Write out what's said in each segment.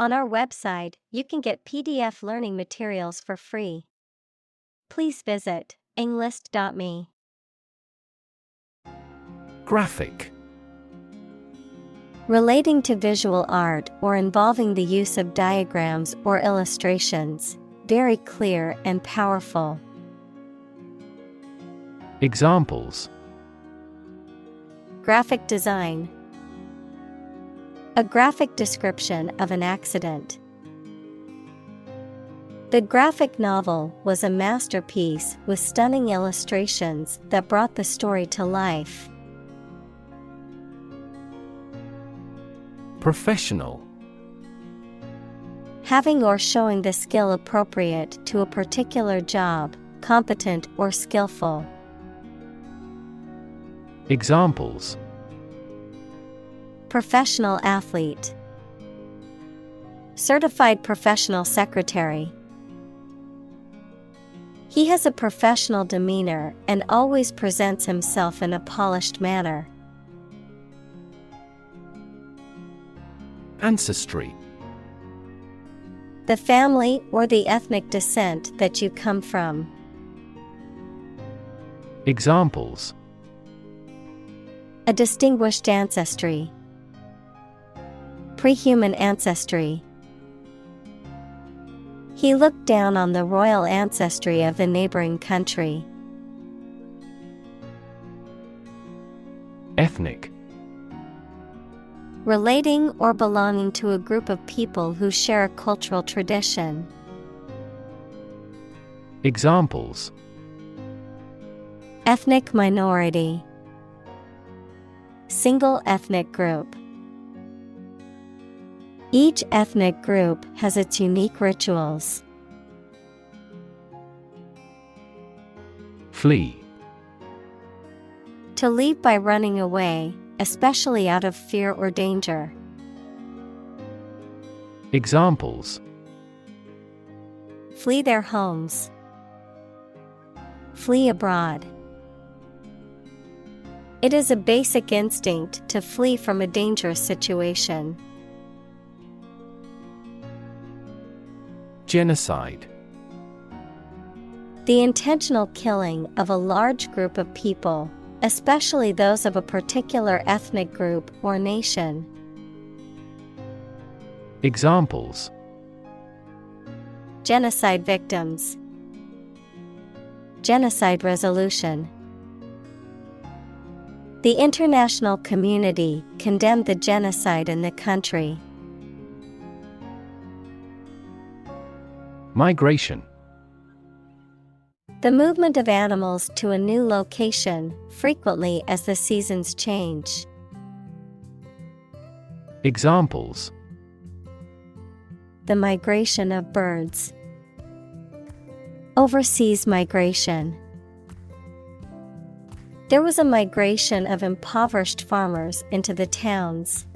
On our website, you can get PDF learning materials for free. Please visit englist.me. Graphic. Relating to visual art or involving the use of diagrams or illustrations, very clear and powerful. Examples: Graphic design. A graphic description of an accident. The graphic novel was a masterpiece with stunning illustrations that brought the story to life. Professional. Having or showing the skill appropriate to a particular job, competent or skillful. Examples: Professional athlete. Certified professional secretary. He has a professional demeanor and always presents himself in a polished manner. Ancestry. The family or the ethnic descent that you come from. Examples: A distinguished ancestry. Prehuman ancestry. He looked down on the royal ancestry of the neighboring country. Ethnic. Relating or belonging to a group of people who share a cultural tradition. Examples: Ethnic minority. Single ethnic group. Each ethnic group has its unique rituals. Flee. To leave by running away, especially out of fear or danger. Examples: Flee their homes. Flee abroad. It is a basic instinct to flee from a dangerous situation. Genocide. The intentional killing of a large group of people, especially those of a particular ethnic group or nation. Examples: Genocide victims. Genocide resolution. The international community condemned the genocide in the country. Migration. The movement of animals to a new location, frequently as the seasons change. Examples: The migration of birds. Overseas migration. There was a migration of impoverished farmers into the towns.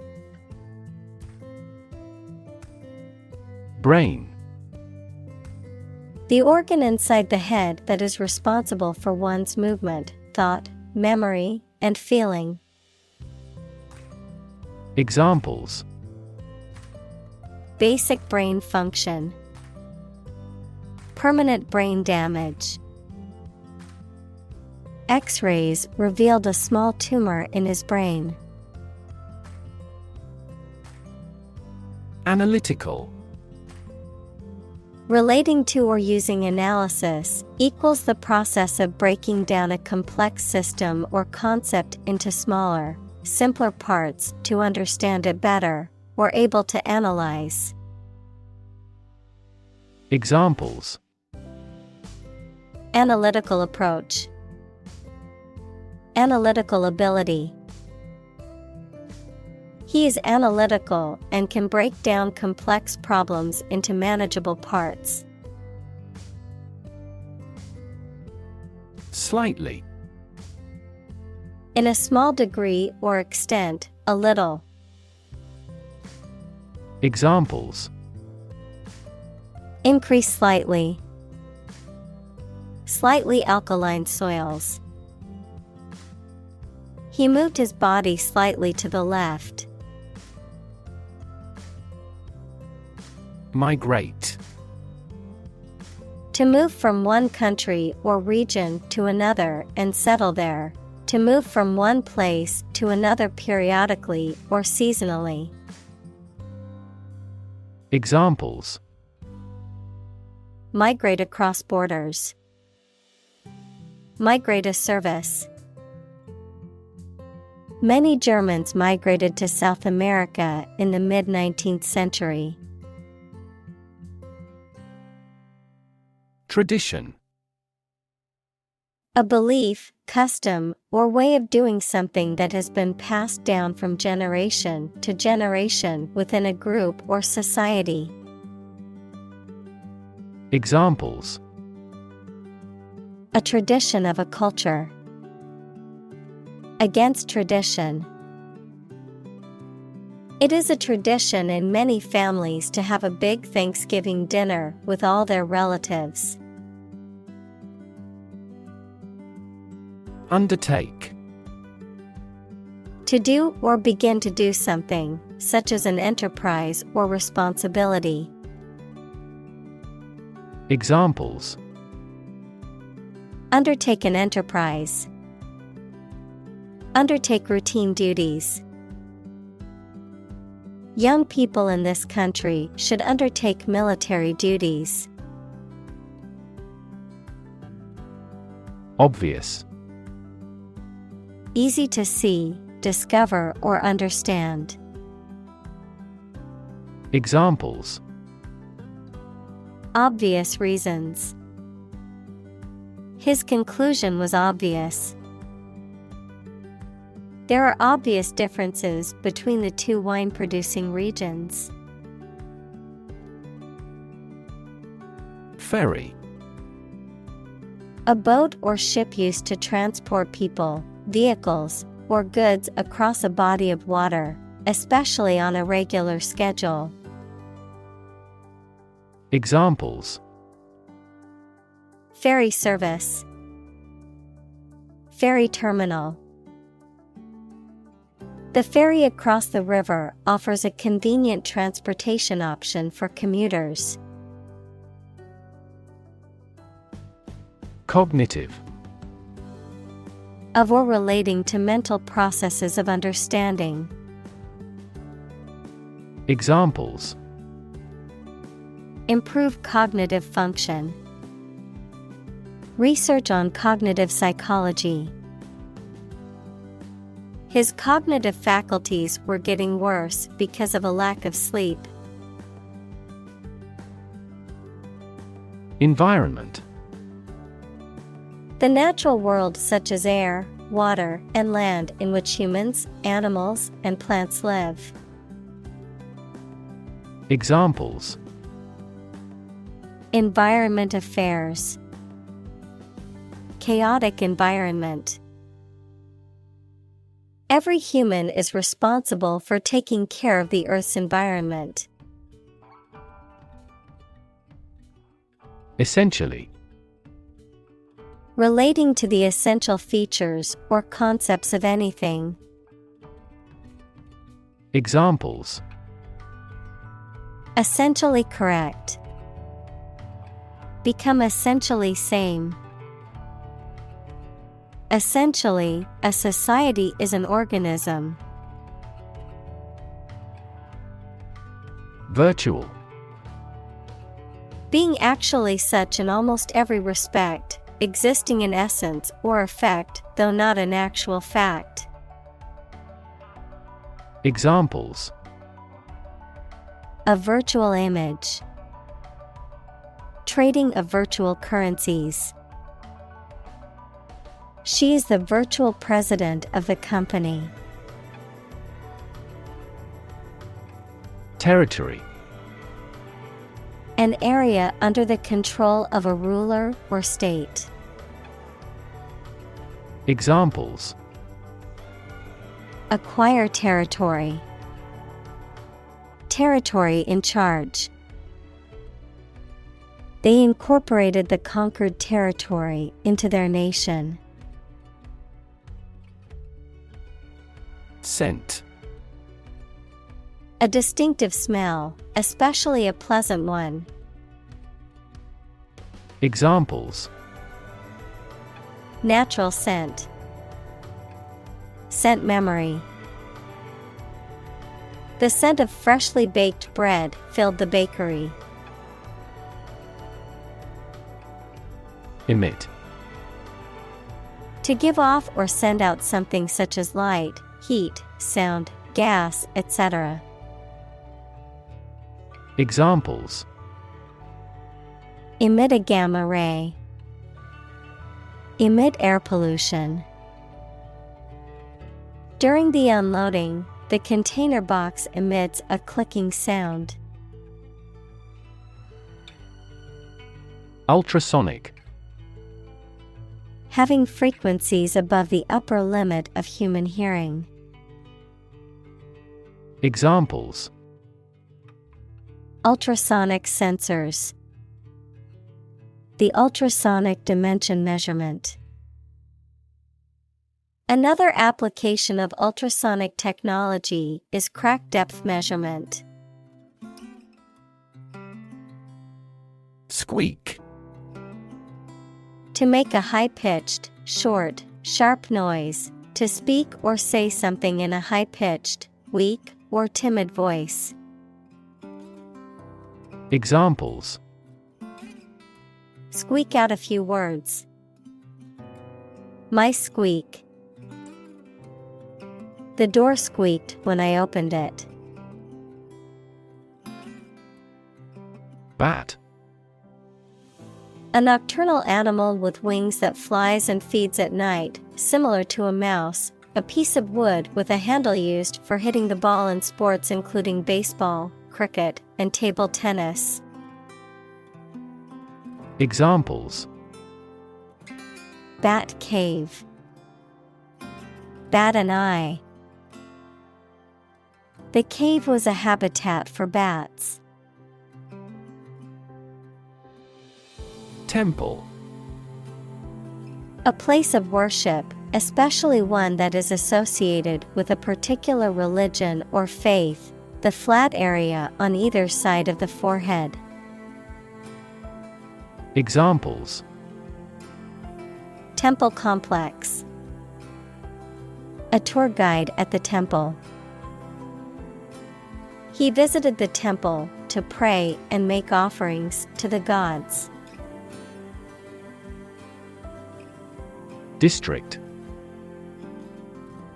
Brain. The organ inside the head that is responsible for one's movement, thought, memory, and feeling. Examples: Basic brain function. Permanent brain damage. X-rays revealed a small tumor in his brain. Analytical. Relating to or using analysis equals the process of breaking down a complex system or concept into smaller, simpler parts to understand it better, or able to analyze. Examples: Analytical approach. Analytical ability. He is analytical and can break down complex problems into manageable parts. Slightly. In a small degree or extent, a little. Examples: Increase slightly. Slightly alkaline soils. He moved his body slightly to the left. Migrate. To move from one country or region to another and settle there. To move from one place to another periodically or seasonally. Examples: migrate across borders. Migrate a service. Many Germans migrated to South America in the mid-19th century. Tradition. A belief, custom, or way of doing something that has been passed down from generation to generation within a group or society. Examples: a tradition of a culture. Against tradition. It is a tradition in many families to have a big Thanksgiving dinner with all their relatives. Undertake. To do or begin to do something, such as an enterprise or responsibility. Examples: undertake an enterprise. Undertake routine duties. Young people in this country should undertake military duties. Obvious. Easy to see, discover, or understand. Examples: obvious reasons. His conclusion was obvious. There are obvious differences between the two wine-producing regions. Ferry. A boat or ship used to transport people, vehicles, or goods across a body of water, especially on a regular schedule. Examples: ferry service. Ferry terminal. The ferry across the river offers a convenient transportation option for commuters. Cognitive. Of or relating to mental processes of understanding. Examples: improve cognitive function. Research on cognitive psychology. His cognitive faculties were getting worse because of a lack of sleep. Environment. The natural world such as air, water, and land in which humans, animals, and plants live. Examples: environment affairs. Chaotic environment. Every human is responsible for taking care of the Earth's environment. Essentially. Relating to the essential features or concepts of anything. Examples: essentially correct. Become essentially same. Essentially, a society is an organism. Virtual. Being actually such in almost every respect, existing in essence or effect, though not an actual fact. Examples: a virtual image. Trading of virtual currencies. She is the virtual president of the company. Territory. An area under the control of a ruler or state. Examples: acquire territory. Territory in charge. They incorporated the conquered territory into their nation. Scent. A distinctive smell, especially a pleasant one. Examples: Natural scent. Scent memory. The scent of freshly baked bread filled the bakery. Emit. To give off or send out something such as light, heat, sound, gas, etc. Examples: Emit a gamma ray. Emit air pollution. During the unloading, the container box emits a clicking sound. Ultrasonic. Having frequencies above the upper limit of human hearing. Examples: Ultrasonic sensors. The ultrasonic dimension measurement. Another application of ultrasonic technology is crack depth measurement. Squeak. To make a high-pitched, short, sharp noise, to speak or say something in a high-pitched, weak, or timid voice. Examples: Squeak out a few words. My squeak. The door squeaked when I opened it. Bat. A nocturnal animal with wings that flies and feeds at night, similar to a mouse, a piece of wood with a handle used for hitting the ball in sports including baseball, cricket, and table tennis. Examples: Bat cave. Bat an eye. The cave was a habitat for bats. Temple. A place of worship, especially one that is associated with a particular religion or faith, the flat area on either side of the forehead. Examples: Temple complex. A tour guide at the temple. He visited the temple to pray and make offerings to the gods. District.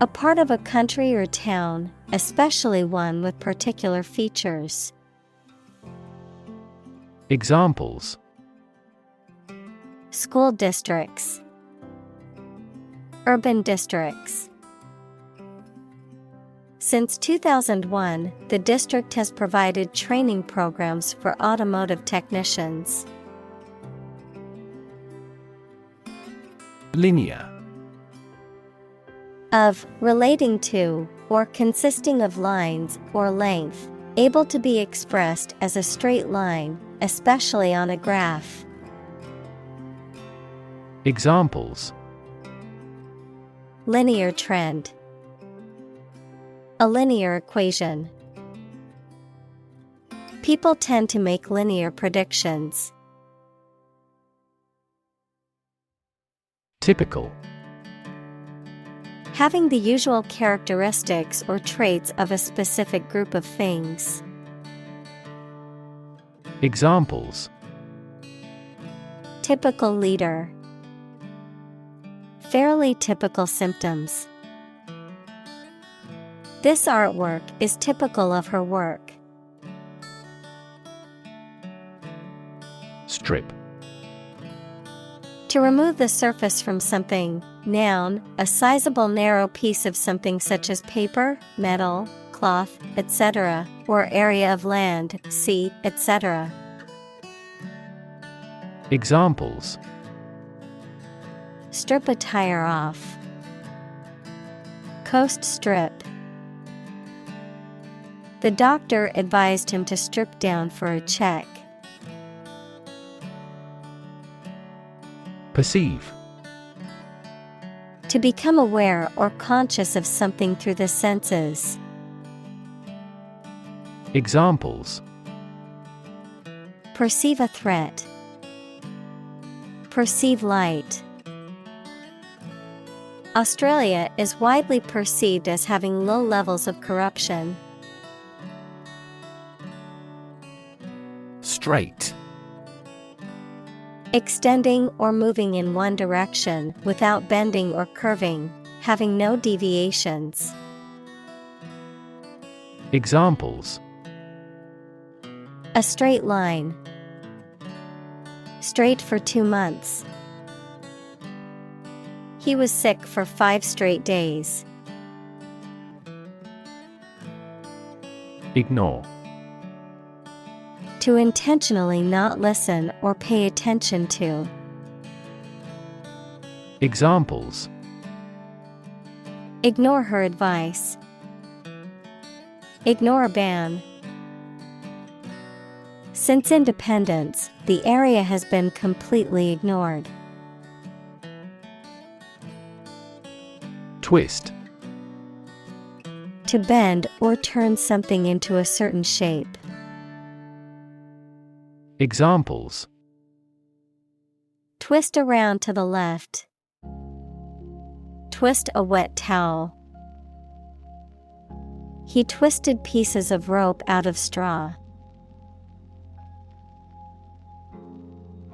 A part of a country or town, especially one with particular features. Examples: School districts. Urban districts. Since 2001, the district has provided training programs for automotive technicians. Linear. Of, relating to, or consisting of lines or length, able to be expressed as a straight line, especially on a graph. Examples: Linear trend. A linear equation. People tend to make linear predictions. Typical. Having the usual characteristics or traits of a specific group of things. Examples: Typical leader. Fairly typical symptoms. This artwork is typical of her work. Strip. To remove the surface from something. Noun, a sizable narrow piece of something such as paper, metal, cloth, etc., or area of land, sea, etc. Examples: Strip a tire off. Coast strip. The doctor advised him to strip down for a check. Perceive. To become aware or conscious of something through the senses. Examples: perceive a threat, perceive light. Australia is widely perceived as having low levels of corruption. Straight. Extending or moving in one direction without bending or curving, having no deviations. Examples: a straight line, straight for 2 months. He was sick for 5 straight days. Ignore. To intentionally not listen or pay attention to. Examples: ignore her advice, ignore a ban. Since independence, the area has been completely ignored. Twist. To bend or turn something into a certain shape. Examples: twist around to the left, twist a wet towel. He twisted pieces of rope out of straw.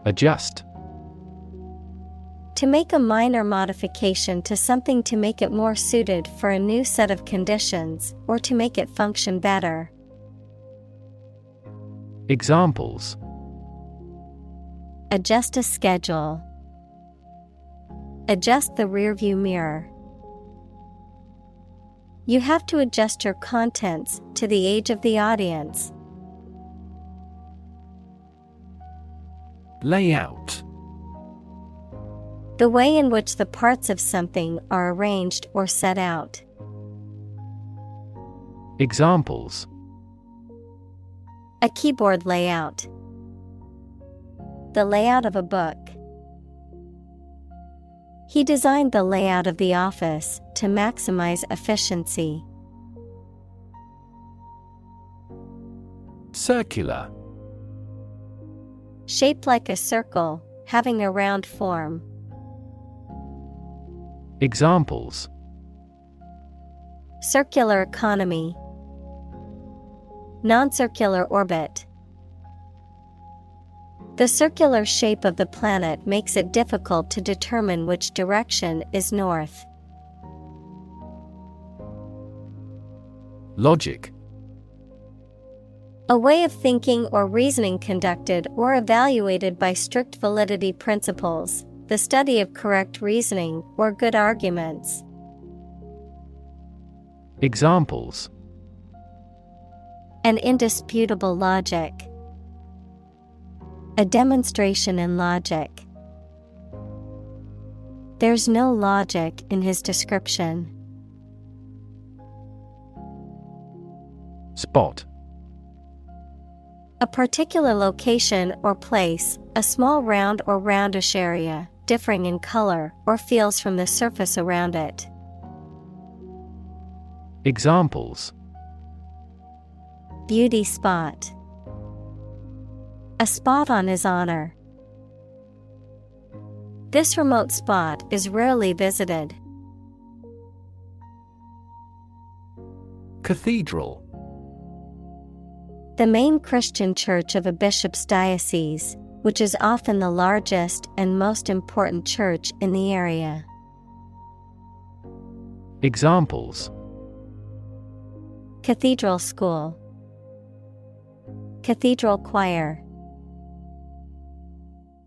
Adjust. To make a minor modification to something to make it more suited for a new set of conditions, or to make it function better. Examples: adjust a schedule, adjust the rearview mirror. You have to adjust your contents to the age of the audience. Layout. The way in which the parts of something are arranged or set out. Examples: a keyboard layout, the layout of a book. He designed the layout of the office to maximize efficiency. Circular. Shaped like a circle, having a round form. Examples: circular economy, non-circular orbit. The circular shape of the planet makes it difficult to determine which direction is north. Logic. A way of thinking or reasoning conducted or evaluated by strict validity principles, the study of correct reasoning or good arguments. Examples: an indisputable logic, a demonstration in logic. There's no logic in his description. Spot. A particular location or place, a small round or roundish area, differing in color or feels from the surface around it. Examples: beauty spot, a spot on his honor. This remote spot is rarely visited. Cathedral. The main Christian church of a bishop's diocese, which is often the largest and most important church in the area. Examples: cathedral school, cathedral choir.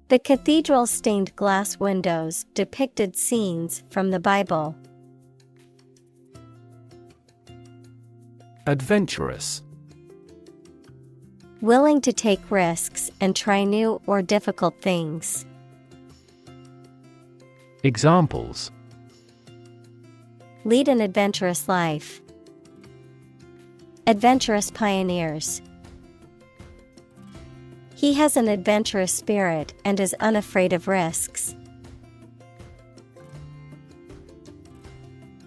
The cathedral's stained glass windows depicted scenes from the Bible. Adventurous. Willing to take risks and try new or difficult things. Examples: lead an adventurous life, adventurous pioneers. He has an adventurous spirit and is unafraid of risks.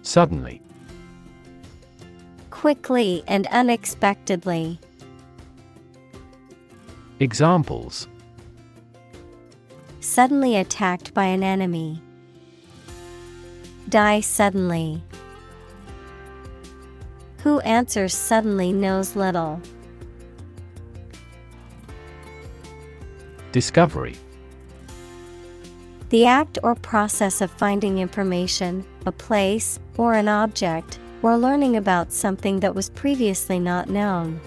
Suddenly. Quickly and unexpectedly, Examples: suddenly attacked by an enemy. Die suddenly. Who answers suddenly knows little. Discovery. The act or process of finding information, a place, or an object, or learning about something that was previously not known.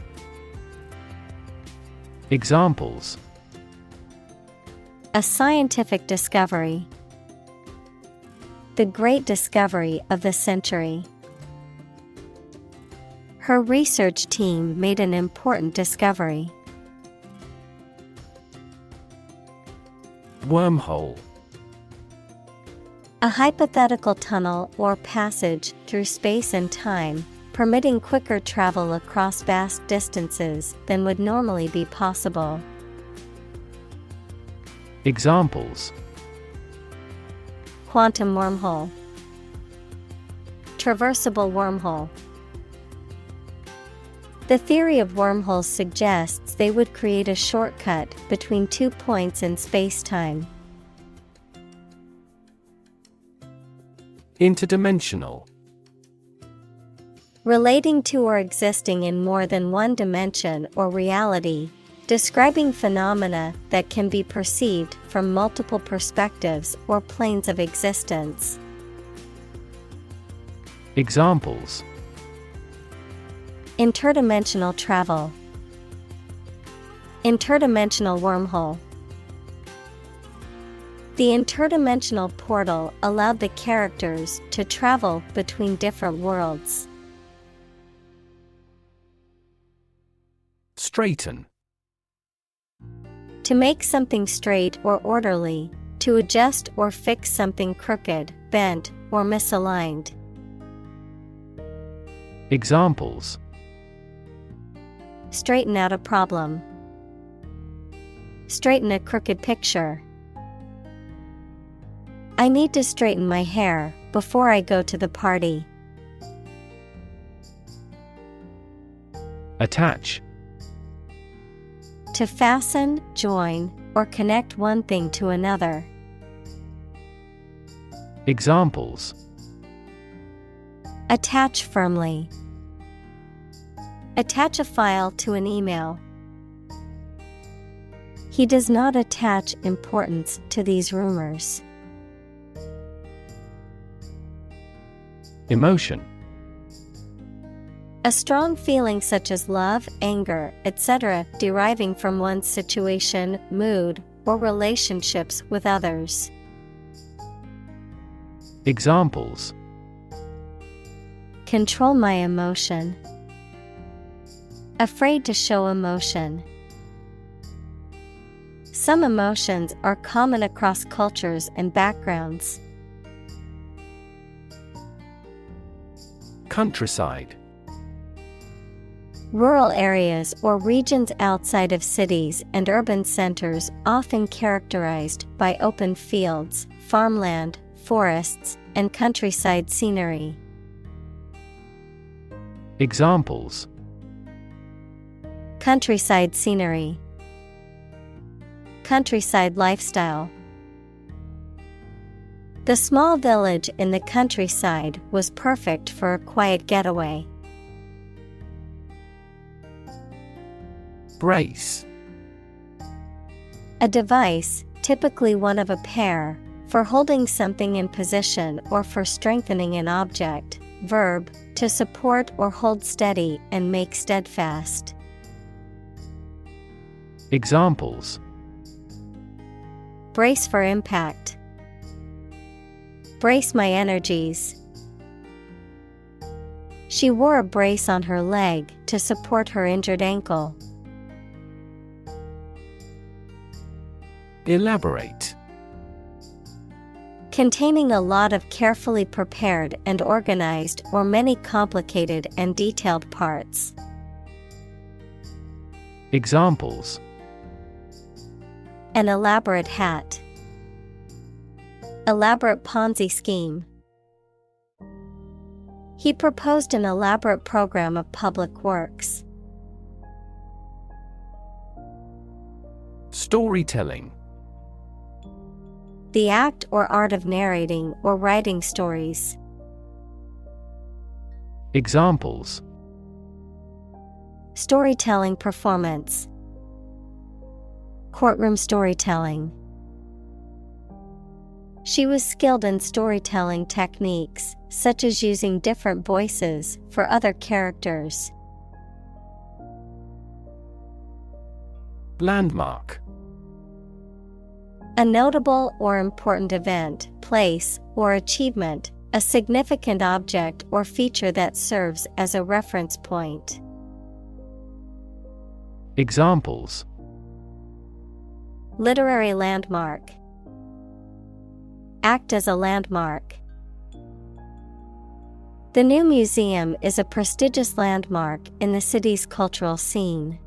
Examples: a scientific discovery. The great discovery of the century. Her research team made an important discovery. Wormhole. A hypothetical tunnel or passage through space and time, permitting quicker travel across vast distances than would normally be possible. Examples: quantum wormhole. Traversable wormhole. The theory of wormholes suggests they would create a shortcut between 2 points in space-time. Interdimensional. Relating to or existing in more than one dimension or reality, describing phenomena that can be perceived from multiple perspectives or planes of existence. Examples: interdimensional travel. Interdimensional wormhole. The interdimensional portal allowed the characters to travel between different worlds. Straighten. To make something straight or orderly, to adjust or fix something crooked, bent, or misaligned. Examples: straighten out a problem. Straighten a crooked picture. I need to straighten my hair before I go to the party. Attach. To fasten, join, or connect one thing to another. Examples: attach firmly. Attach a file to an email. He does not attach importance to these rumors. Emotion. A strong feeling such as love, anger, etc., deriving from one's situation, mood, or relationships with others. Examples: control my emotion. Afraid to show emotion. Some emotions are common across cultures and backgrounds. Countryside. Rural areas or regions outside of cities and urban centers, often characterized by open fields, farmland, forests, and countryside scenery. Examples: countryside scenery. Countryside lifestyle. The small village in the countryside was perfect for a quiet getaway. Brace. A device, typically one of a pair, for holding something in position or for strengthening an object. Verb, to support or hold steady and make steadfast. Examples: brace for impact. Brace my energies. She wore a brace on her leg to support her injured ankle. Elaborate. Containing a lot of carefully prepared and organized or many complicated and detailed parts. Examples: an elaborate hat. Elaborate Ponzi scheme. He proposed an elaborate program of public works. Storytelling. The act or art of narrating or writing stories. Examples: Storytelling performance. Courtroom storytelling. She was skilled in storytelling techniques, such as using different voices for other characters. Landmark. A notable or important event, place, or achievement, a significant object or feature that serves as a reference point. Examples: Literary landmark. Act as a landmark. The new museum is a prestigious landmark in the city's cultural scene.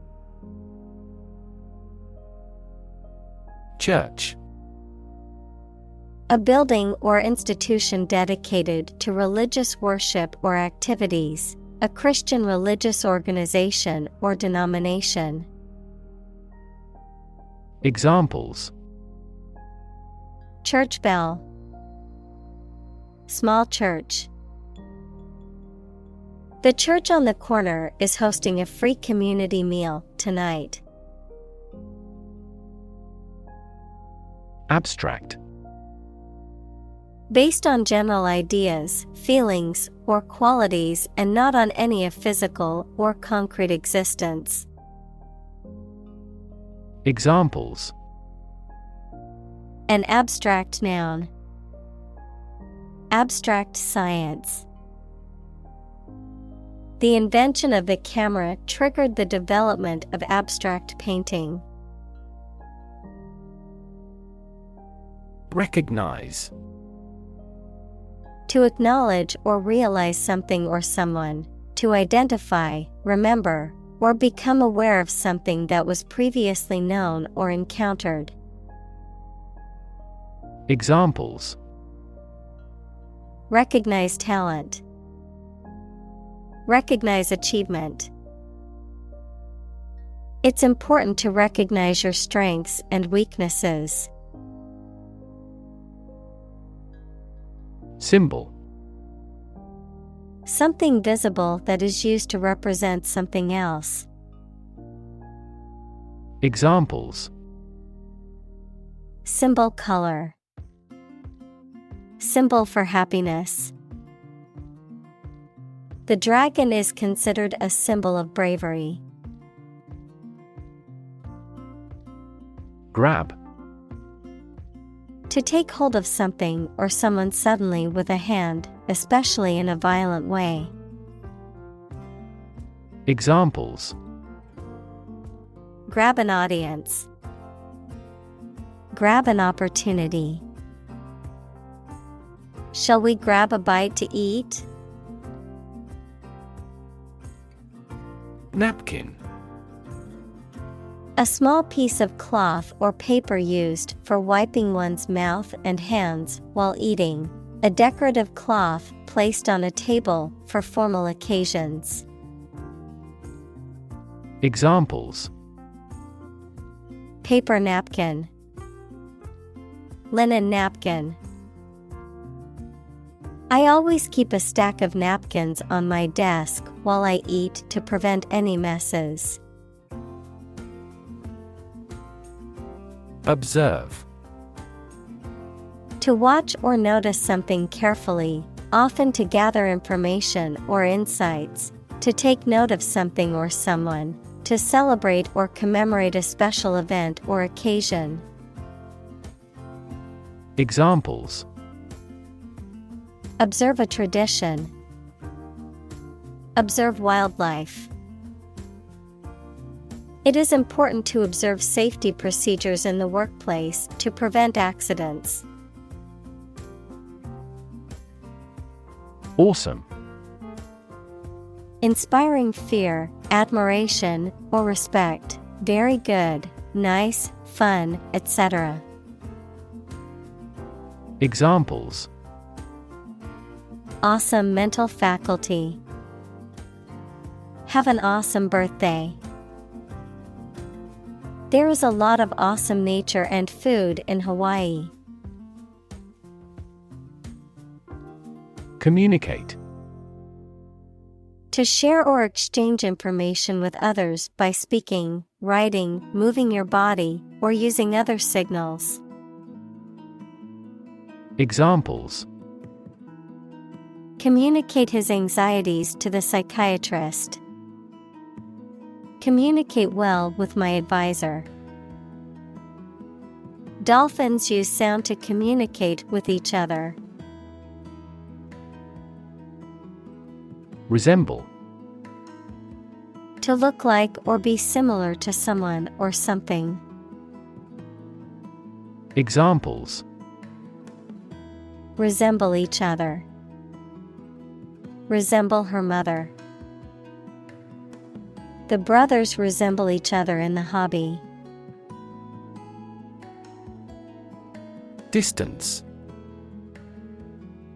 Church. A building or institution dedicated to religious worship or activities, a Christian religious organization or denomination. Examples: Church bell. Small church. The church on the corner is hosting a free community meal tonight. Abstract. Based on general ideas, feelings, or qualities and not on any of physical or concrete existence. Examples: An abstract noun. Abstract science. The invention of the camera triggered the development of abstract painting. Recognize. To acknowledge or realize something or someone, to identify, remember, or become aware of something that was previously known or encountered. Examples: Recognize talent. Recognize achievement. It's important to recognize your strengths and weaknesses. Symbol. Something visible that is used to represent something else. Examples: Symbol color. Symbol for happiness. The dragon is considered a symbol of bravery. Grab. To take hold of something or someone suddenly with a hand, especially in a violent way. Examples: Grab an audience. Grab an opportunity. Shall we grab a bite to eat? Napkin. A small piece of cloth or paper used for wiping one's mouth and hands while eating. A decorative cloth placed on a table for formal occasions. Examples: Paper napkin. Linen napkin. I always keep a stack of napkins on my desk while I eat to prevent any messes. Observe. To watch or notice something carefully, often to gather information or insights, to take note of something or someone, to celebrate or commemorate a special event or occasion. Examples: Observe a tradition. Observe wildlife. It is important to observe safety procedures in the workplace to prevent accidents. Awesome. Inspiring fear, admiration, or respect. Very good, nice, fun, etc. Examples: Awesome mental faculty. Have an awesome birthday. There is a lot of awesome nature and food in Hawaii. Communicate. To share or exchange information with others by speaking, writing, moving your body, or using other signals. Examples: Communicate his anxieties to the psychiatrist. Communicate well with my advisor. Dolphins use sound to communicate with each other. Resemble. To look like or be similar to someone or something. Examples: Resemble each other. Resemble her mother. The brothers resemble each other in the hobby. Distance.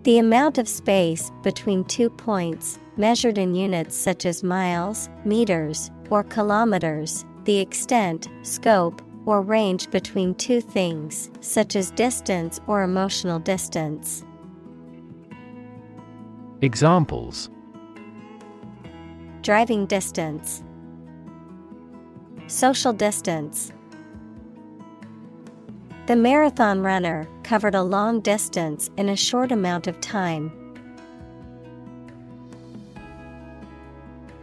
The amount of space between 2 points, measured in units such as miles, meters, or kilometers, the extent, scope, or range between two things, such as distance or emotional distance. Examples: Driving distance. Social distance. The marathon runner covered a long distance in a short amount of time.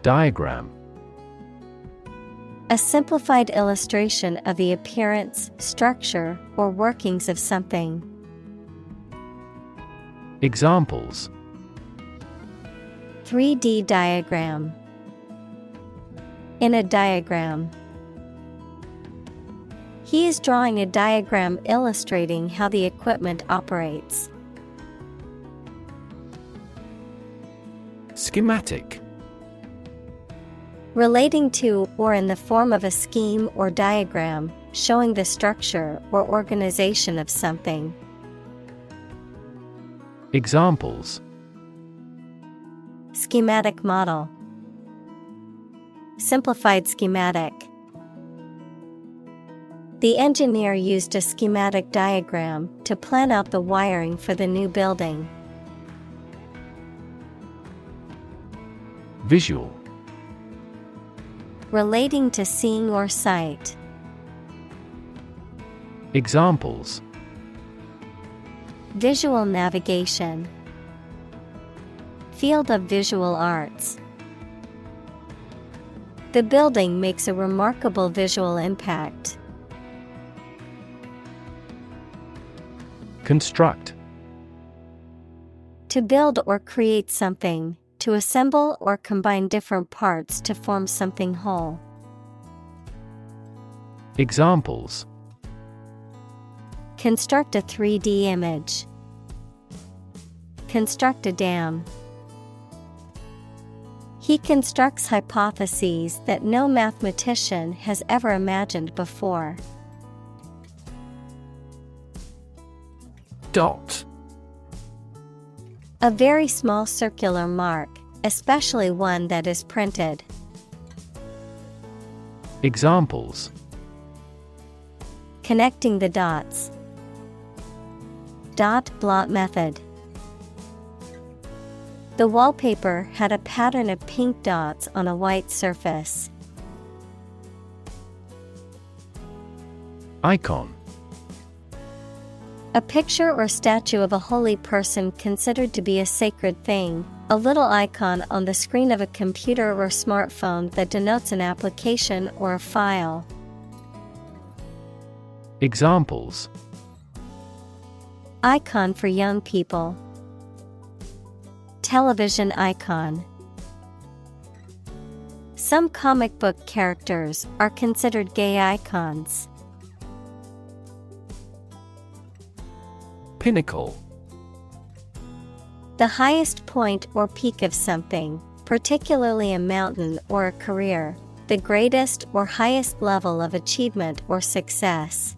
Diagram. A simplified illustration of the appearance, structure, or workings of something. Examples: 3D diagram. In a diagram. He is drawing a diagram illustrating how the equipment operates. Schematic. Relating to or in the form of a scheme or diagram, showing the structure or organization of something. Examples: Schematic model. Simplified schematic. The engineer used a schematic diagram to plan out the wiring for the new building. Visual. Relating to seeing or sight. Examples: Visual navigation. Field of visual arts. The building makes a remarkable visual impact. Construct. To build or create something, to assemble or combine different parts to form something whole. Examples: Construct a 3D image. Construct a dam. He constructs hypotheses that no mathematician has ever imagined before. Dot. A very small circular mark, especially one that is printed. Examples: Connecting the dots. Dot blot method. The wallpaper had a pattern of pink dots on a white surface. Icon. A picture or statue of a holy person considered to be a sacred thing, a little icon on the screen of a computer or smartphone that denotes an application or a file. Examples: Icon for young people. Television icon. Some comic book characters are considered gay icons. Pinnacle. The highest point or peak of something, particularly a mountain or a career, the greatest or highest level of achievement or success.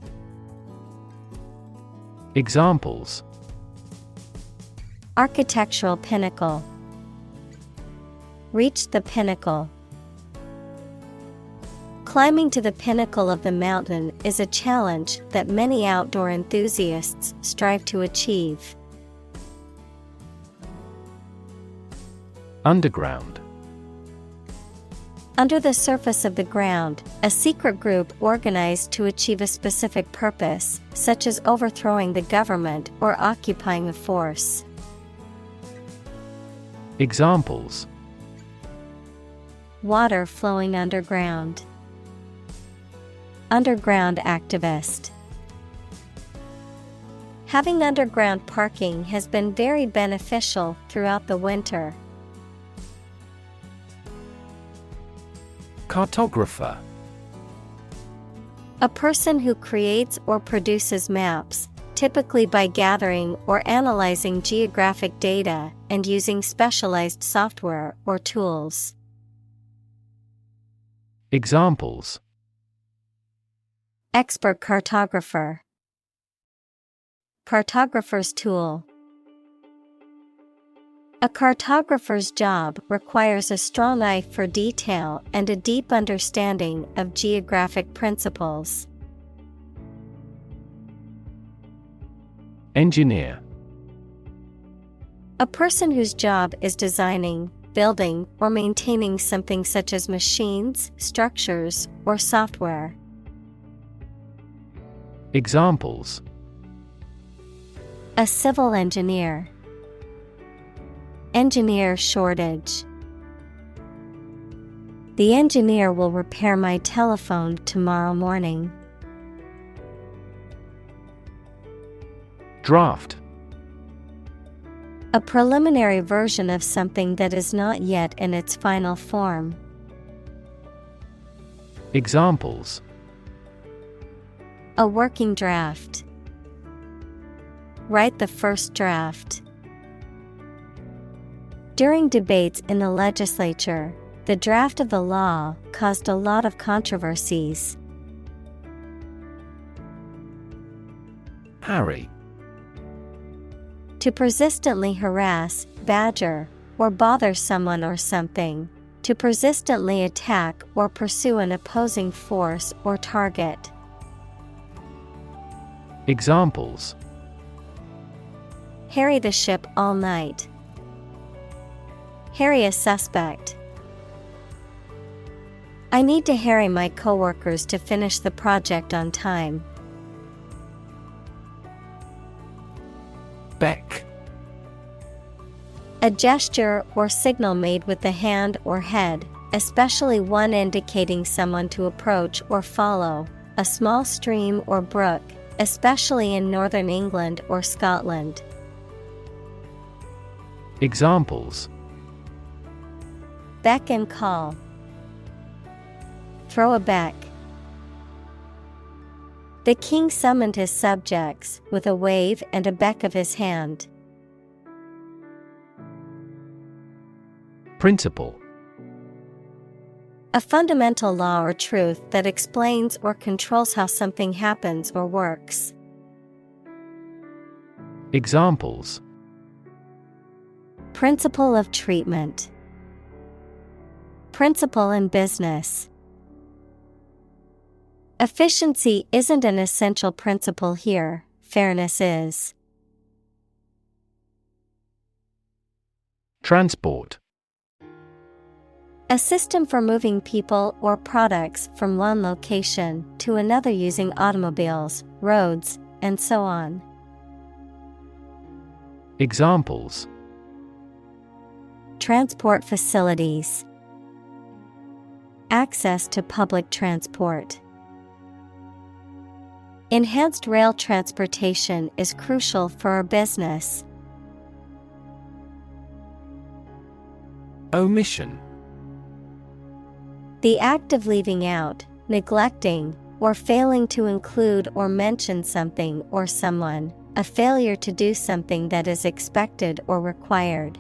Examples: Architectural pinnacle. Reach the pinnacle. Climbing to the pinnacle of the mountain is a challenge that many outdoor enthusiasts strive to achieve. Underground. Under the surface of the ground, a secret group organized to achieve a specific purpose, such as overthrowing the government or occupying a force. Examples: Water flowing underground. Underground activist. Having underground parking has been very beneficial throughout the winter. Cartographer. A person who creates or produces maps, typically by gathering or analyzing geographic data and using specialized software or tools. Examples: Expert cartographer. Cartographer's tool. A cartographer's job requires a strong eye for detail and a deep understanding of geographic principles. Engineer. A person whose job is designing, building, or maintaining something such as machines, structures, or software. Examples: A civil engineer. Engineer shortage. The engineer will repair my telephone tomorrow morning. Draft. A preliminary version of something that is not yet in its final form. Examples: A working draft. Write the first draft. During debates in the legislature, the draft of the law caused a lot of controversies. Harry. To persistently harass, badger, or bother someone or something. To persistently attack or pursue an opposing force or target. Examples: Harry the ship all night. Harry a suspect. I need to harry my coworkers to finish the project on time. Beck. A gesture or signal made with the hand or head, especially one indicating someone to approach or follow, a small stream or brook, especially in northern England or Scotland. Examples: Beck and call. Throw a beck. The king summoned his subjects with a wave and a beck of his hand. Principle. A fundamental law or truth that explains or controls how something happens or works. Examples: Principle of treatment. Principle in business. Efficiency isn't an essential principle here, fairness is. Transport. A system for moving people or products from one location to another using automobiles, roads, and so on. Examples: Transport facilities. Access to public transport. Enhanced rail transportation is crucial for our business. Omission. The act of leaving out, neglecting, or failing to include or mention something or someone, a failure to do something that is expected or required.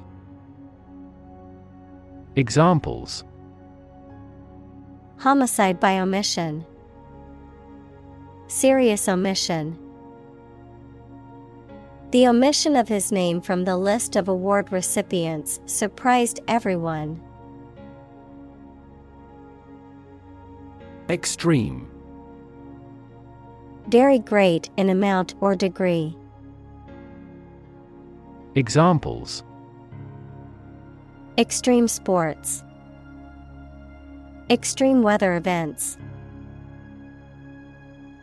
Examples: Homicide by omission. Serious omission. The omission of his name from the list of award recipients surprised everyone. Extreme. Very great in amount or degree. Examples: Extreme sports. Extreme weather events.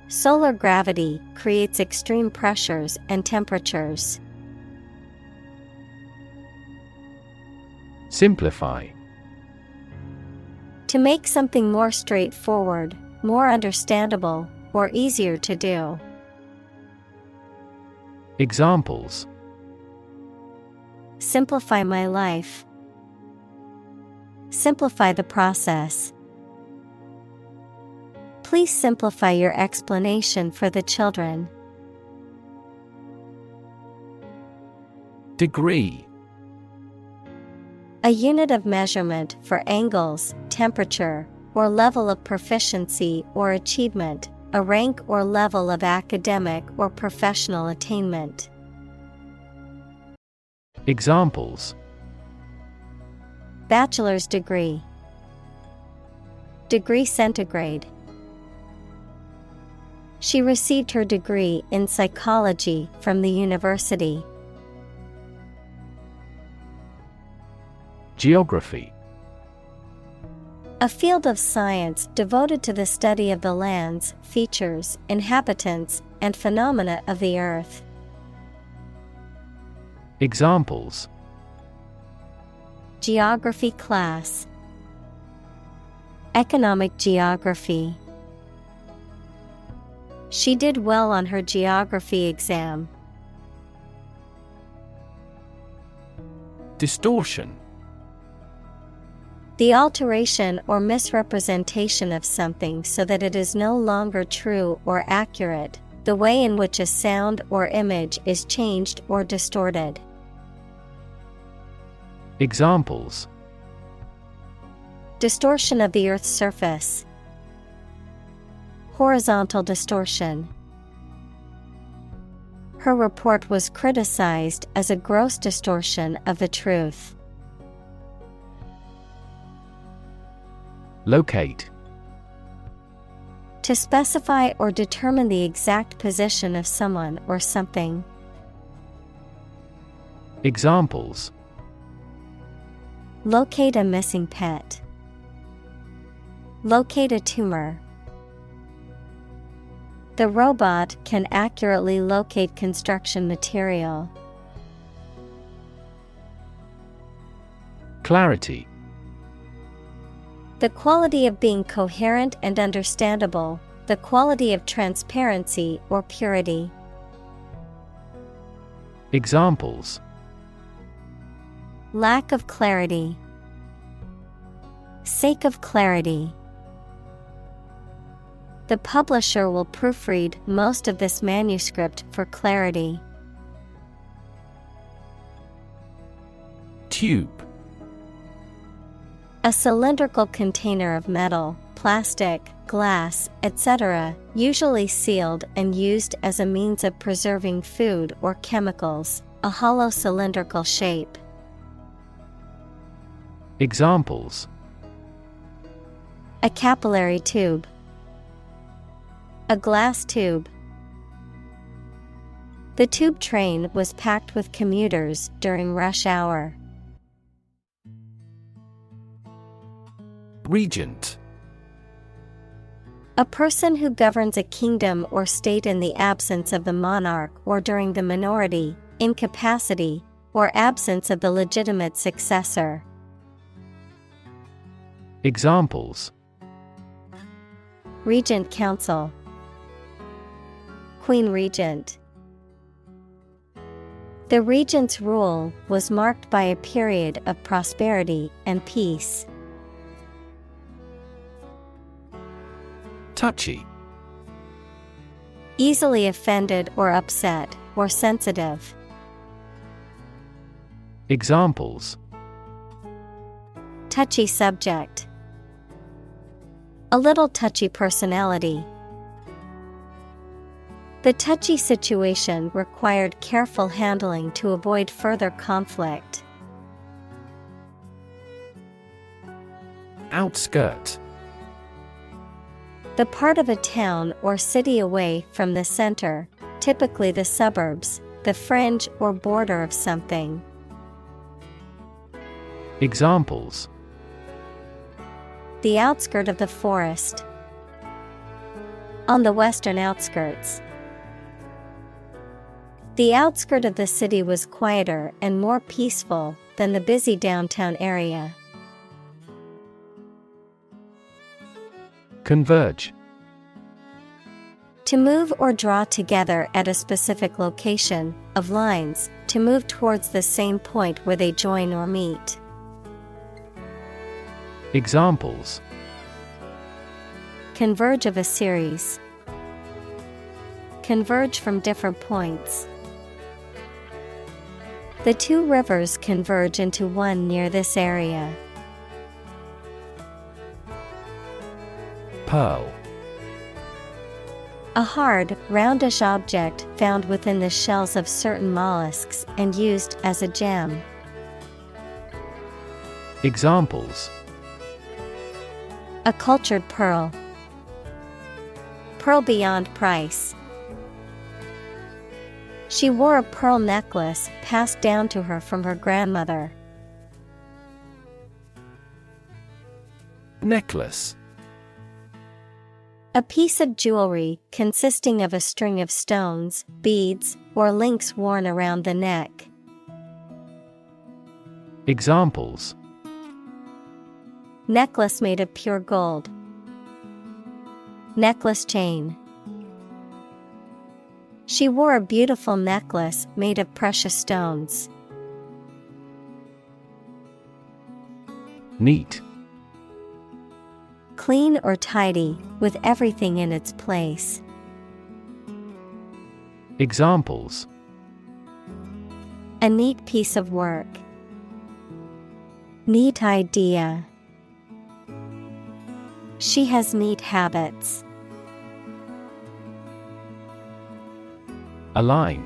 Solar gravity creates extreme pressures and temperatures. Simplify. To make something more straightforward, more understandable, or easier to do. Examples: Simplify my life. Simplify the process. Please simplify your explanation for the children. Degree. A unit of measurement for angles, temperature, or level of proficiency or achievement, a rank or level of academic or professional attainment. Examples: Bachelor's degree. Degree centigrade. She received her degree in psychology from the university. Geography. A field of science devoted to the study of the lands, features, inhabitants, and phenomena of the earth. Examples: Geography class. Economic geography. She did well on her geography exam. Distortion. The alteration or misrepresentation of something so that it is no longer true or accurate, the way in which a sound or image is changed or distorted. Examples: Distortion of the Earth's surface. Horizontal distortion. Her report was criticized as a gross distortion of the truth. Locate. To specify or determine the exact position of someone or something. Examples: Locate a missing pet. Locate a tumor. The robot can accurately locate construction material. Clarity. The quality of being coherent and understandable, the quality of transparency or purity. Examples: Lack of clarity. Sake of clarity. The publisher will proofread most of this manuscript for clarity. Tube. A cylindrical container of metal, plastic, glass, etc., usually sealed and used as a means of preserving food or chemicals, a hollow cylindrical shape. Examples: A capillary tube. A glass tube. The tube train was packed with commuters during rush hour. Regent. A person who governs a kingdom or state in the absence of the monarch or during the minority, incapacity, or absence of the legitimate successor. Examples: Regent Council. Queen Regent. The regent's rule was marked by a period of prosperity and peace. Touchy. Easily offended or upset, or sensitive. Examples: Touchy subject. A little touchy personality. The touchy situation required careful handling to avoid further conflict. Outskirt. The part of a town or city away from the center, typically the suburbs, the fringe or border of something. Examples: The outskirt of the forest. On the western outskirts. The outskirt of the city was quieter and more peaceful than the busy downtown area. Converge. To move or draw together at a specific location, of lines, to move towards the same point where they join or meet. Examples: Converge of a series. Converge from different points. The two rivers converge into one near this area. Pearl. A hard, roundish object found within the shells of certain mollusks and used as a gem. Examples: A cultured pearl. Pearl beyond price. She wore a pearl necklace passed down to her from her grandmother. Necklace. A piece of jewelry consisting of a string of stones, beads, or links worn around the neck. Examples: Necklace made of pure gold. Necklace chain. She wore a beautiful necklace made of precious stones. Neat. Clean or tidy, with everything in its place. Examples: A neat piece of work. Neat idea. She has neat habits. Align.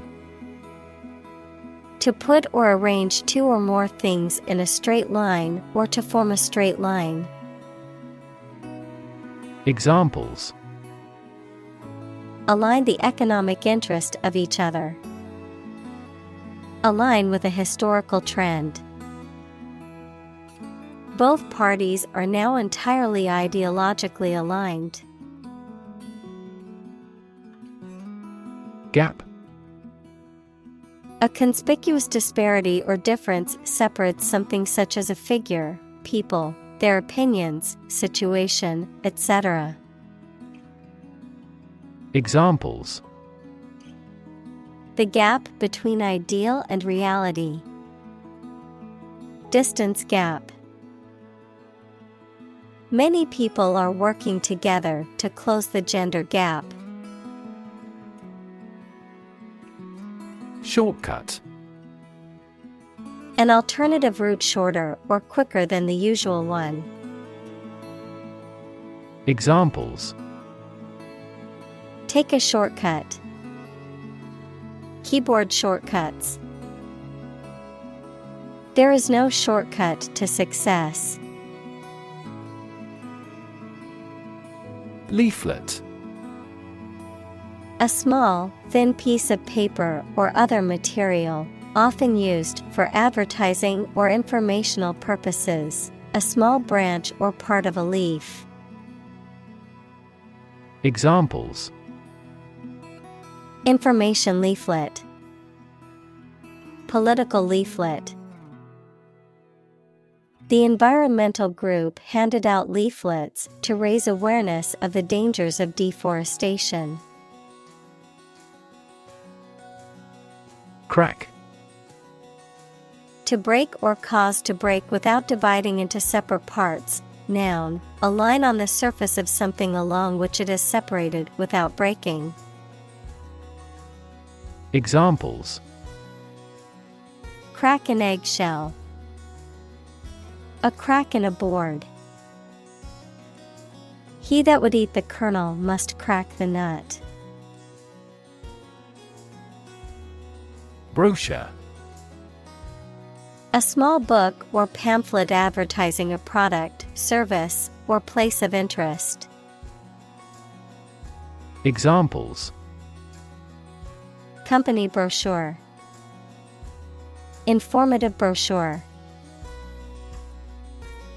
To put or arrange two or more things in a straight line or to form a straight line. Examples: Align the economic interest of each other. Align with a historical trend. Both parties are now entirely ideologically aligned. Gap. A conspicuous disparity or difference separates something such as a figure, people, their opinions, situation, etc. Examples: The gap between ideal and reality. Distance gap. Many people are working together to close the gender gap. Shortcut. An alternative route shorter or quicker than the usual one. Examples: Take a shortcut. Keyboard shortcuts. There is no shortcut to success. Leaflet. A small, thin piece of paper or other material, often used for advertising or informational purposes, a small branch or part of a leaf. Examples: Information leaflet. Political leaflet. The environmental group handed out leaflets to raise awareness of the dangers of deforestation. Crack. To break or cause to break without dividing into separate parts. Noun, a line on the surface of something along which it is separated without breaking. Examples: Crack an eggshell. A crack in a board. He that would eat the kernel must crack the nut. Brochure. A small book or pamphlet advertising a product, service, or place of interest. Examples: company brochure, informative brochure.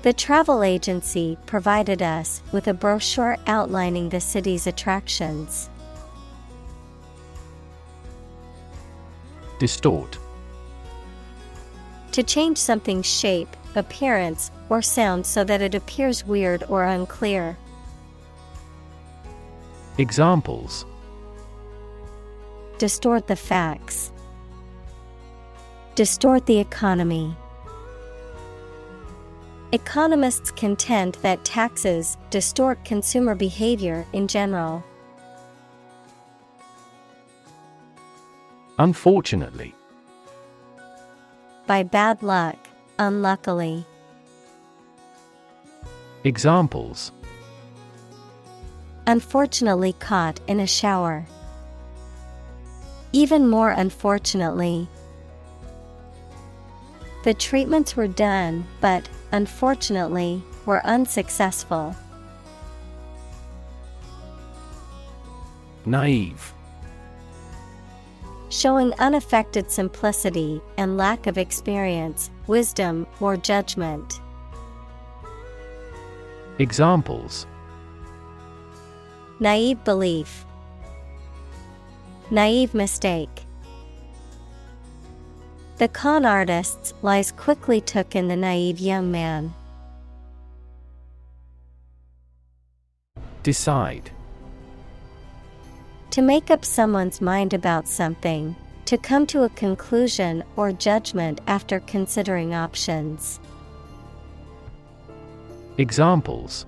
The travel agency provided us with a brochure outlining the city's attractions. Distort. To change something's shape, appearance, or sound so that it appears weird or unclear. Examples: distort the facts, distort the economy. Economists contend that taxes distort consumer behavior in general. Unfortunately. By bad luck, unluckily. Examples: unfortunately caught in a shower. Even more unfortunately. The treatments were done, but, unfortunately, were unsuccessful. Naive. Showing unaffected simplicity and lack of experience, wisdom, or judgment. Examples: naive belief, naive mistake. The con artist's lies quickly took in the naive young man. Decide. To make up someone's mind about something, to come to a conclusion or judgment after considering options. Examples: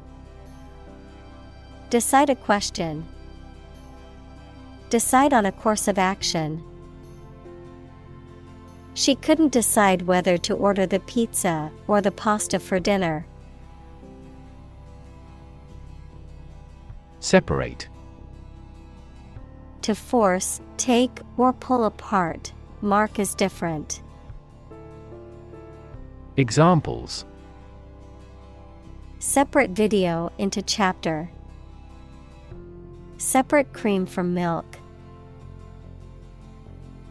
decide a question, decide on a course of action. She couldn't decide whether to order the pizza or the pasta for dinner. Separate. To force, take, or pull apart, mark as different. Examples: separate video into chapter. Separate cream from milk.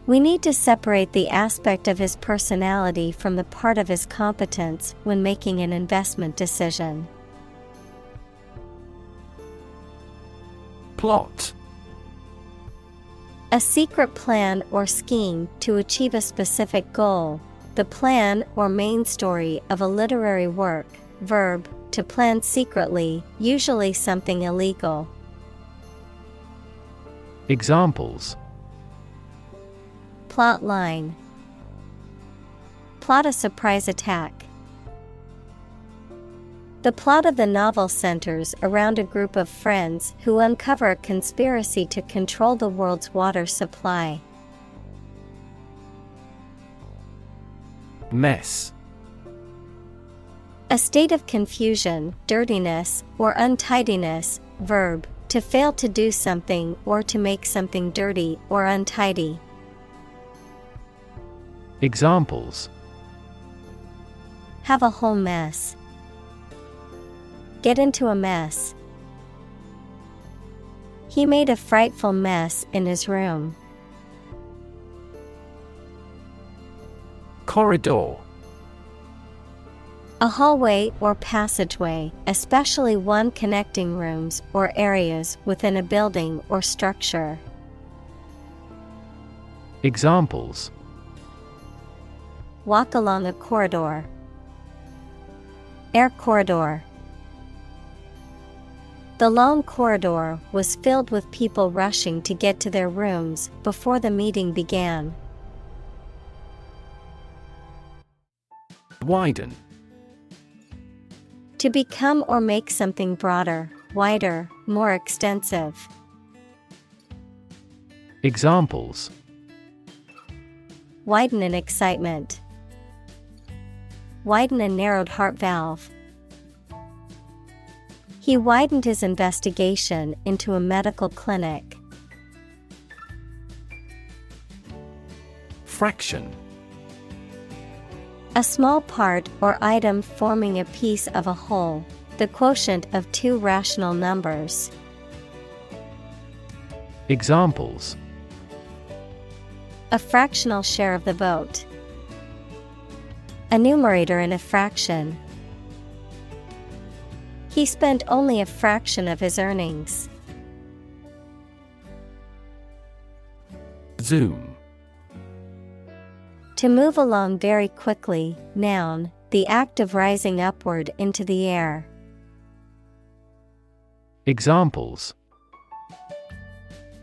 We need to separate the aspect of his personality from the part of his competence when making an investment decision. Plot. A secret plan or scheme to achieve a specific goal, the plan or main story of a literary work. Verb, to plan secretly, usually something illegal. Examples: plot line. Plot a surprise attack. The plot of the novel centers around a group of friends who uncover a conspiracy to control the world's water supply. Mess. A state of confusion, dirtiness, or untidiness. Verb, to fail to do something or to make something dirty or untidy. Examples: have a whole mess. Get into a mess. He made a frightful mess in his room. Corridor. A hallway or passageway, especially one connecting rooms or areas within a building or structure. Examples: walk along a corridor. Air corridor. The long corridor was filled with people rushing to get to their rooms before the meeting began. Widen. To become or make something broader, wider, more extensive. Examples: widen in excitement. Widen a narrowed heart valve. He widened his investigation into a medical clinic. Fraction. A small part or item forming a piece of a whole, the quotient of two rational numbers. Examples: a fractional share of the vote, a numerator in a fraction. He spent only a fraction of his earnings. Zoom. To move along very quickly. Noun, the act of rising upward into the air. Examples: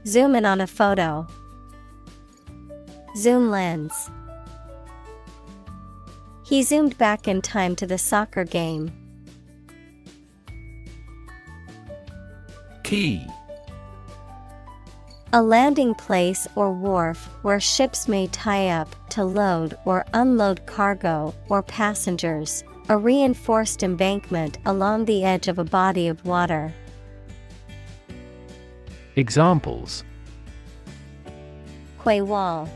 Zoom in on a photo. Zoom lens. He zoomed back in time to the soccer game. Key. A landing place or wharf where ships may tie up to load or unload cargo or passengers, a reinforced embankment along the edge of a body of water. Examples: Quay wall.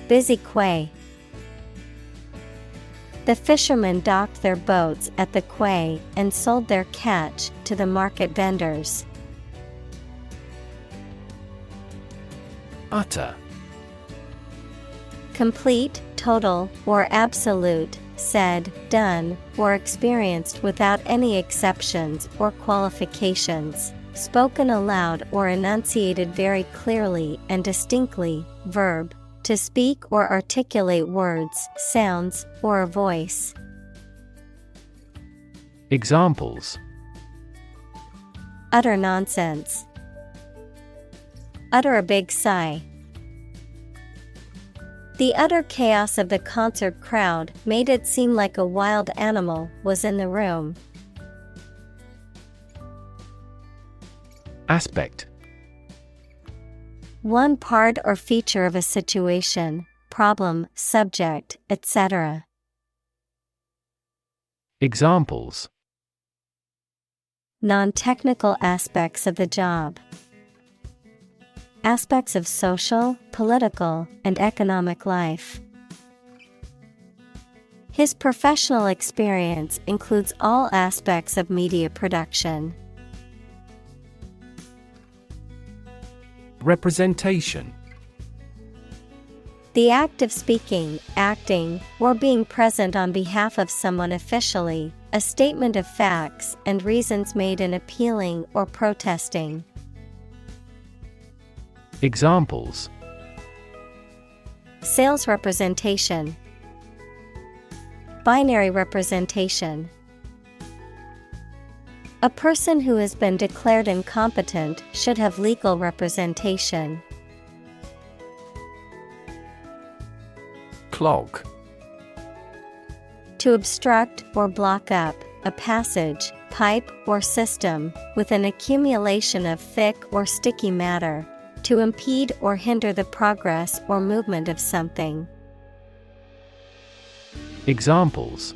Busy quay. The fishermen docked their boats at the quay and sold their catch to the market vendors. Utter. Complete, total, or absolute, said, done, or experienced without any exceptions or qualifications, spoken aloud or enunciated very clearly and distinctly. Verb, to speak or articulate words, sounds, or a voice. Examples: Utter nonsense. Utter a big sigh. The utter chaos of the concert crowd made it seem like a wild animal was in the room. Aspect. One part or feature of a situation, problem, subject, etc. Examples: Non-technical aspects of the job. Aspects of social, political, and economic life. His professional experience includes all aspects of media production. Representation. The act of speaking, acting, or being present on behalf of someone officially, a statement of facts and reasons made in appealing or protesting. Examples: Sales representation. Binary representation. A person who has been declared incompetent should have legal representation. Clog. To obstruct or block up a passage, pipe, or system with an accumulation of thick or sticky matter. To impede or hinder the progress or movement of something. Examples: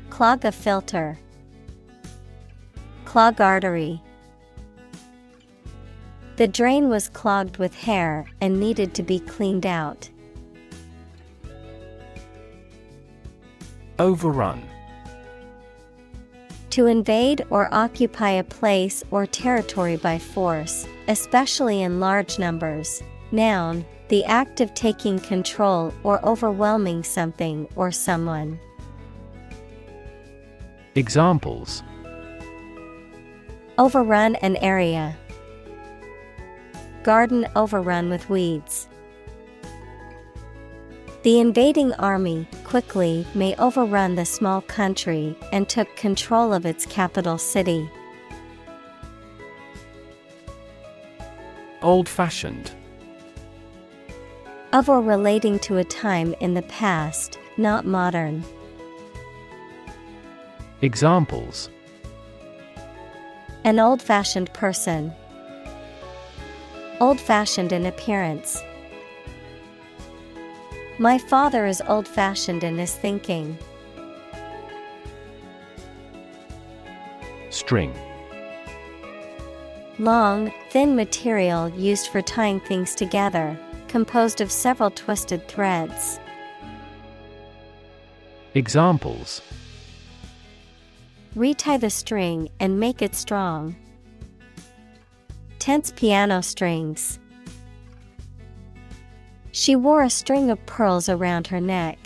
Clog a filter. Clog artery. The drain was clogged with hair and needed to be cleaned out. Overrun. To invade or occupy a place or territory by force, especially in large numbers. Noun, the act of taking control or overwhelming something or someone. Examples: Overrun an area. Garden overrun with weeds. The invading army quickly may overrun the small country and took control of its capital city. Old-fashioned. Of or relating to a time in the past, not modern. Examples: An old-fashioned person. Old-fashioned in appearance. My father is old-fashioned in his thinking. String. Long, thin material used for tying things together, composed of several twisted threads. Examples: Retie the string and make it strong. tense piano strings. She wore a string of pearls around her neck.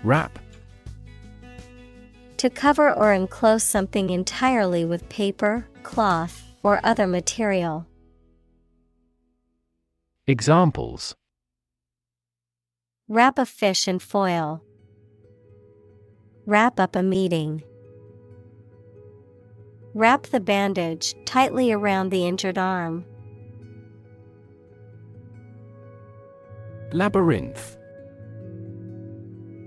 Wrap. To cover or enclose something entirely with paper, cloth, or other material. Examples: Wrap a fish in foil. Wrap up a meeting. Wrap the bandage tightly around the injured arm. Labyrinth.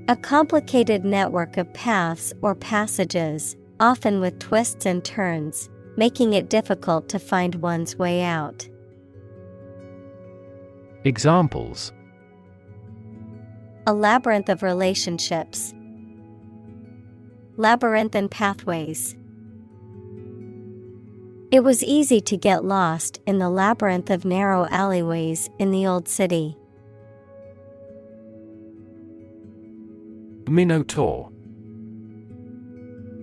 A complicated network of paths or passages, often with twists and turns, making it difficult to find one's way out. Examples: A labyrinth of relationships. Labyrinthine pathways. It was easy to get lost in the labyrinth of narrow alleyways in the old city. Minotaur.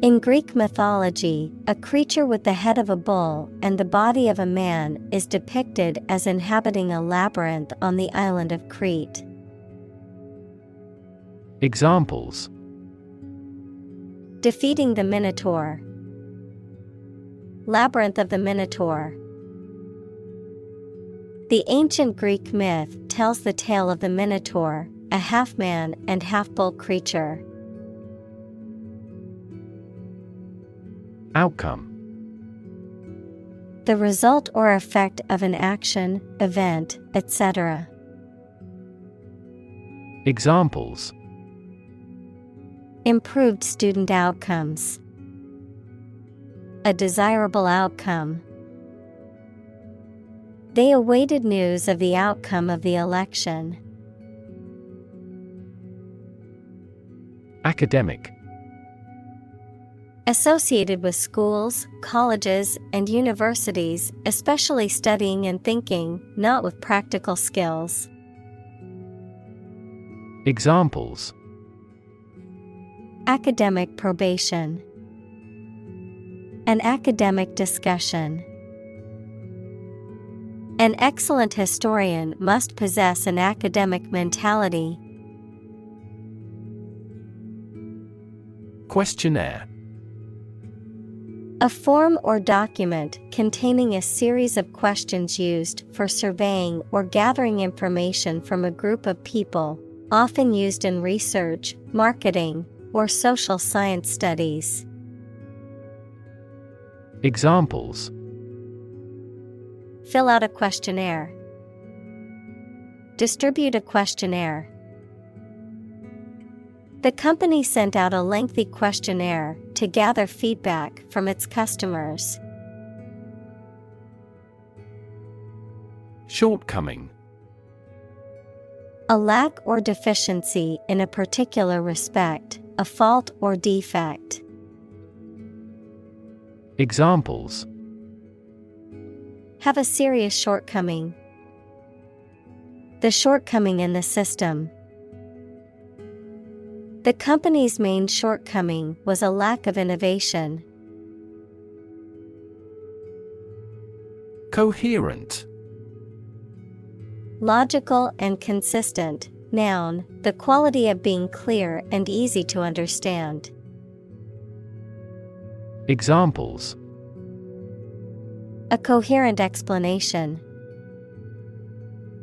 In Greek mythology, a creature with the head of a bull and the body of a man is depicted as inhabiting a labyrinth on the island of Crete. Examples: Defeating the Minotaur. Labyrinth of the Minotaur. The ancient Greek myth tells the tale of the Minotaur, a half-man and half-bull creature. Outcome. The result or effect of an action, event, etc. Examples: Improved student outcomes. A desirable outcome. They awaited news of the outcome of the election. Academic. Associated with schools, colleges, and universities, especially studying and thinking, not with practical skills. Examples: Academic probation. An academic discussion. An excellent historian must possess an academic mentality. Questionnaire. A form or document containing a series of questions used for surveying or gathering information from a group of people, often used in research, marketing, or social science studies. Examples: Fill out a questionnaire. Distribute a questionnaire. The company sent out a lengthy questionnaire to gather feedback from its customers. Shortcoming. A lack or deficiency in a particular respect, a fault or defect. Examples: Have a serious shortcoming. The shortcoming in the system. The company's main shortcoming was a lack of innovation. Coherent. Logical and consistent. Noun, the quality of being clear and easy to understand. Examples: A coherent explanation.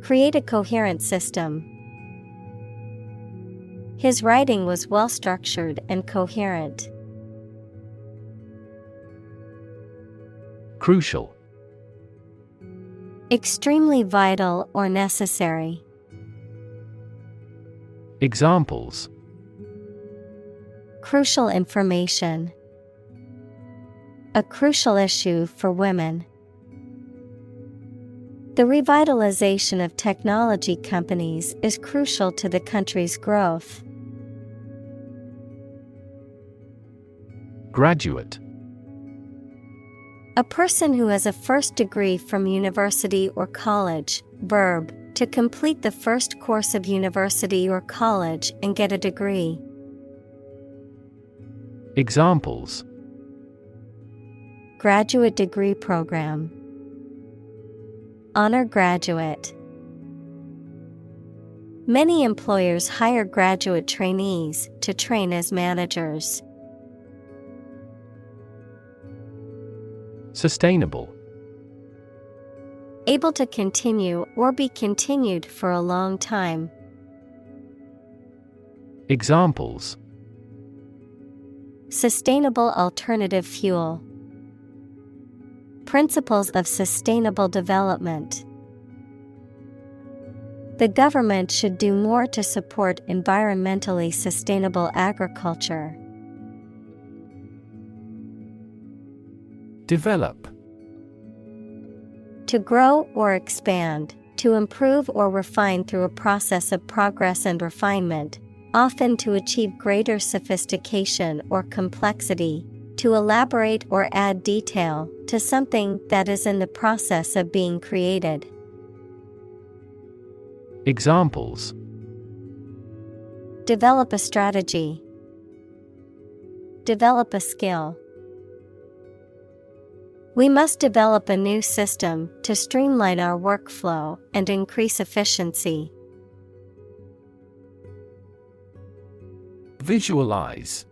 Create a coherent system. His writing was well structured and coherent. Crucial. Extremely vital or necessary. Examples: Crucial information. A crucial issue for women. The revitalization of technology companies is crucial to the country's growth. Graduate. A person who has a first degree from university or college. Verb, to complete the first course of university or college and get a degree. Examples: Graduate degree program. Honor graduate. Many employers hire graduate trainees to train as managers. Sustainable. Able to continue or be continued for a long time. Examples: Sustainable alternative fuel. Principles of sustainable development. The government should do more to support environmentally sustainable agriculture. Develop. To grow or expand, to improve or refine through a process of progress and refinement, often to achieve greater sophistication or complexity, to elaborate or add detail to something that is in the process of being created. Examples: Develop a strategy. Develop a skill. We must develop a new system to streamline our workflow and increase efficiency. Visualize.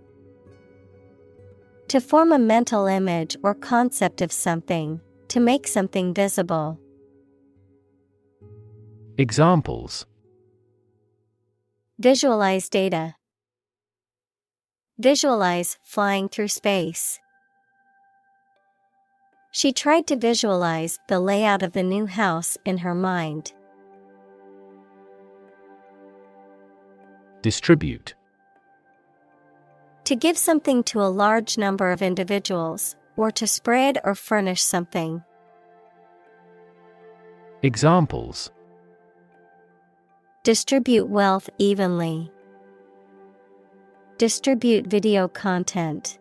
To form a mental image or concept of something, to make something visible. Examples: Visualize data. Visualize flying through space. She tried to visualize the layout of the new house in her mind. Distribute. To give something to a large number of individuals, or to spread or furnish something. Examples: Distribute wealth evenly. Distribute video content.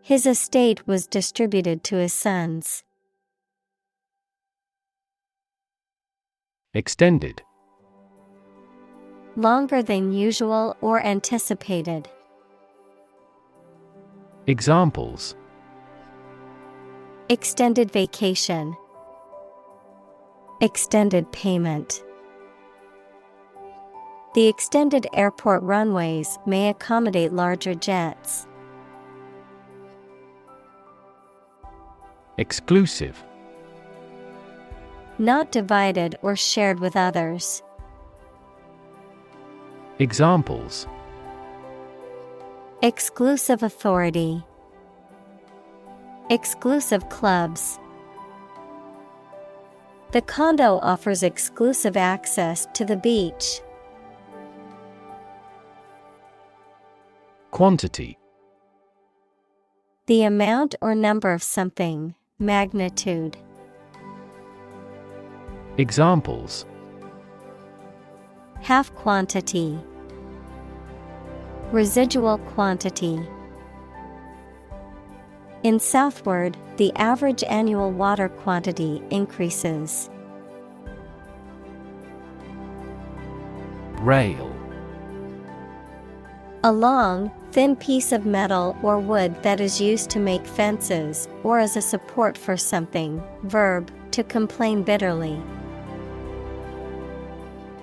His estate was distributed to his sons. Extended. Longer than usual or anticipated. Examples: Extended vacation. Extended payment. The extended airport runways may accommodate larger jets. Exclusive. Not divided or shared with others. Examples: Exclusive authority. Exclusive clubs. The condo offers exclusive access to the beach. Quantity. The amount or number of something, magnitude. Examples: Half quantity. Residual quantity. In southward, the average annual water quantity increases. Rail. A long, thin piece of metal or wood that is used to make fences or as a support for something. Verb, to complain bitterly.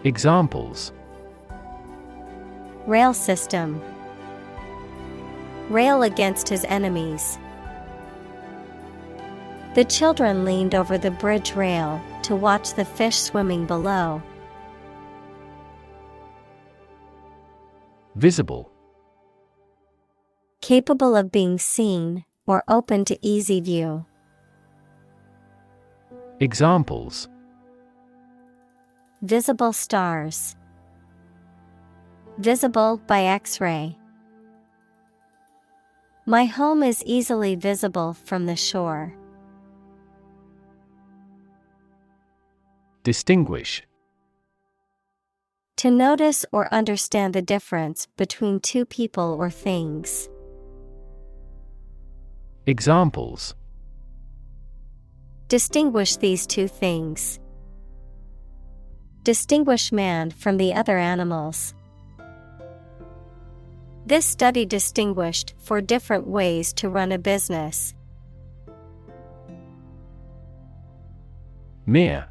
Examples: Rail system. Rail against his enemies. The children leaned over the bridge rail to watch the fish swimming below. Visible. Capable of being seen or open to easy view. Examples: Visible stars. Visible by X-ray. My home is easily visible from the shore. Distinguish. To notice or understand the difference between two people or things. Examples: Distinguish these two things. Distinguish man from the other animals. This study distinguished 4 different ways to run a business. Mere.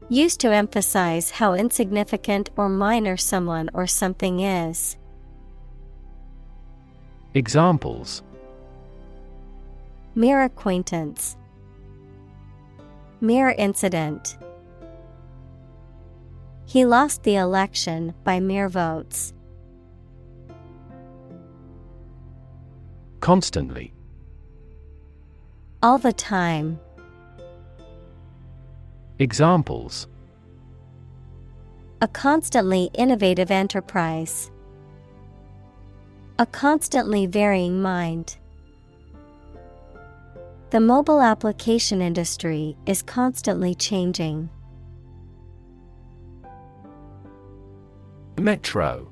Used to emphasize how insignificant or minor someone or something is. Examples: Mere acquaintance. Mere incident. He lost the election by mere votes. Constantly. All the time. Examples: A constantly innovative enterprise. A constantly varying mind. The mobile application industry is constantly changing. Metro.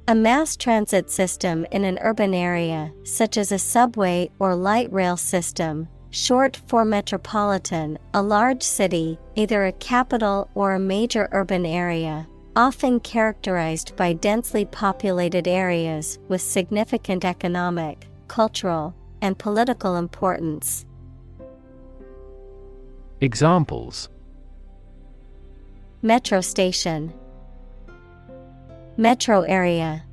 A mass transit system in an urban area, such as a subway or light rail system, short for metropolitan, a large city, either a capital or a major urban area, often characterized by densely populated areas with significant economic, cultural, and political importance. Examples: Metro station. Metro area.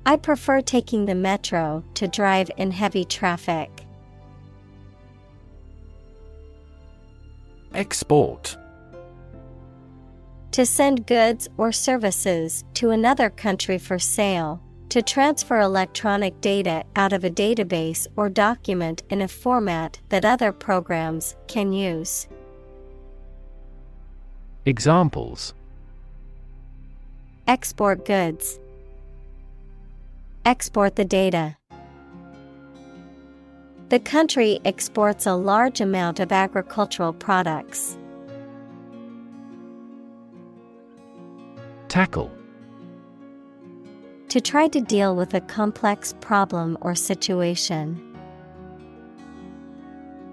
I prefer taking the metro to drive in heavy traffic. Export. To send goods or services to another country for sale. To transfer electronic data out of a database or document in a format that other programs can use. Examples: Export goods. Export the data. The country exports a large amount of agricultural products. Tackle. To try to deal with a complex problem or situation.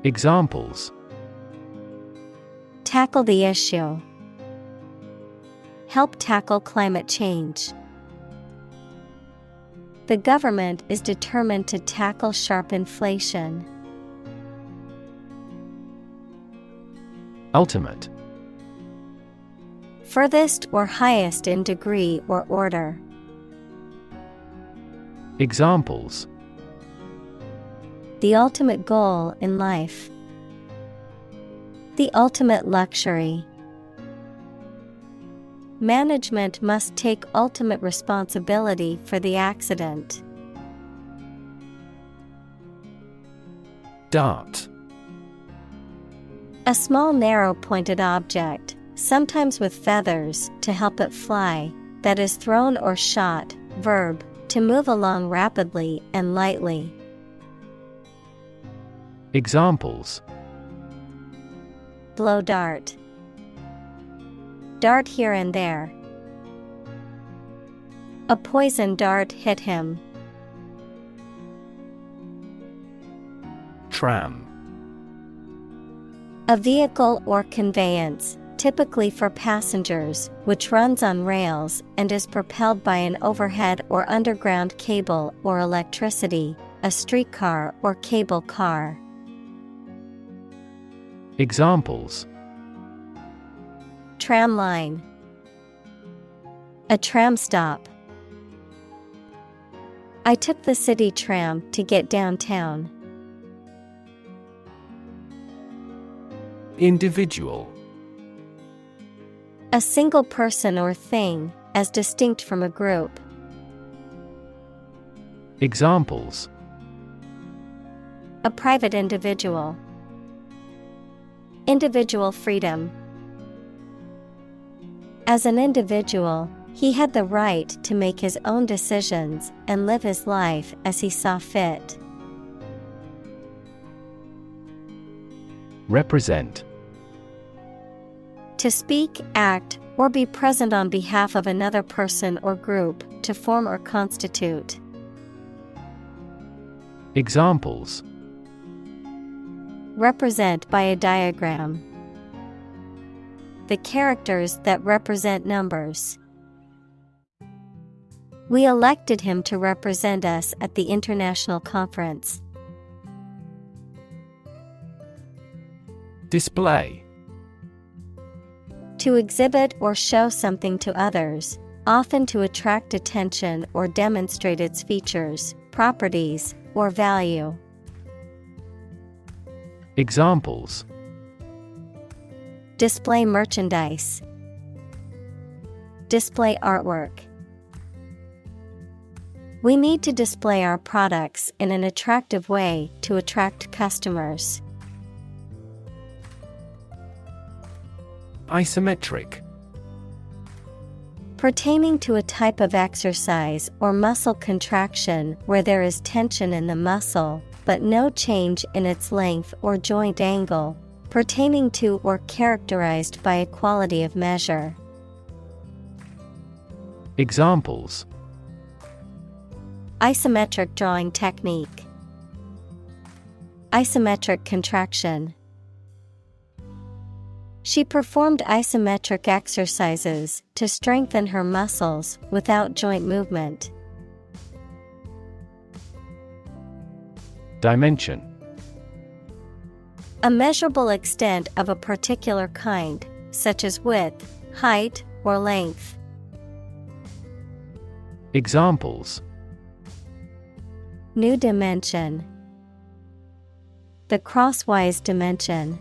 Examples: Tackle the issue. Help tackle climate change. The government is determined to tackle sharp inflation. Ultimate. Furthest or highest in degree or order. Examples: The ultimate goal in life. The ultimate luxury. Management must take ultimate responsibility for the accident. Dart. A small narrow-pointed object, sometimes with feathers, to help it fly, that is thrown or shot. Verb, to move along rapidly and lightly. Examples: Blow dart. Dart here and there. A poison dart hit him. Tram. A vehicle or conveyance, typically for passengers, which runs on rails and is propelled by an overhead or underground cable or electricity, a streetcar or cable car. Examples: Tram line. A tram stop. I took the city tram to get downtown. Individual. A single person or thing, as distinct from a group. Examples: A private individual. Individual freedom. As an individual, he had the right to make his own decisions and live his life as he saw fit. Represent. To speak, act, or be present on behalf of another person or group, to form or constitute. Examples: Represent by a diagram. the characters that represent numbers. We elected him to represent us at the international conference. Display. To exhibit or show something to others, often to attract attention or demonstrate its features, properties, or value. Examples: Display merchandise. Display artwork. We need to display our products in an attractive way to attract customers. Isometric. Pertaining to a type of exercise or muscle contraction where there is tension in the muscle, but no change in its length or joint angle, pertaining to or characterized by equality of measure. Examples: Isometric drawing technique. Isometric contraction. She performed isometric exercises to strengthen her muscles without joint movement. Dimension. A measurable extent of a particular kind, such as width, height, or length. Examples: New dimension. The crosswise dimension.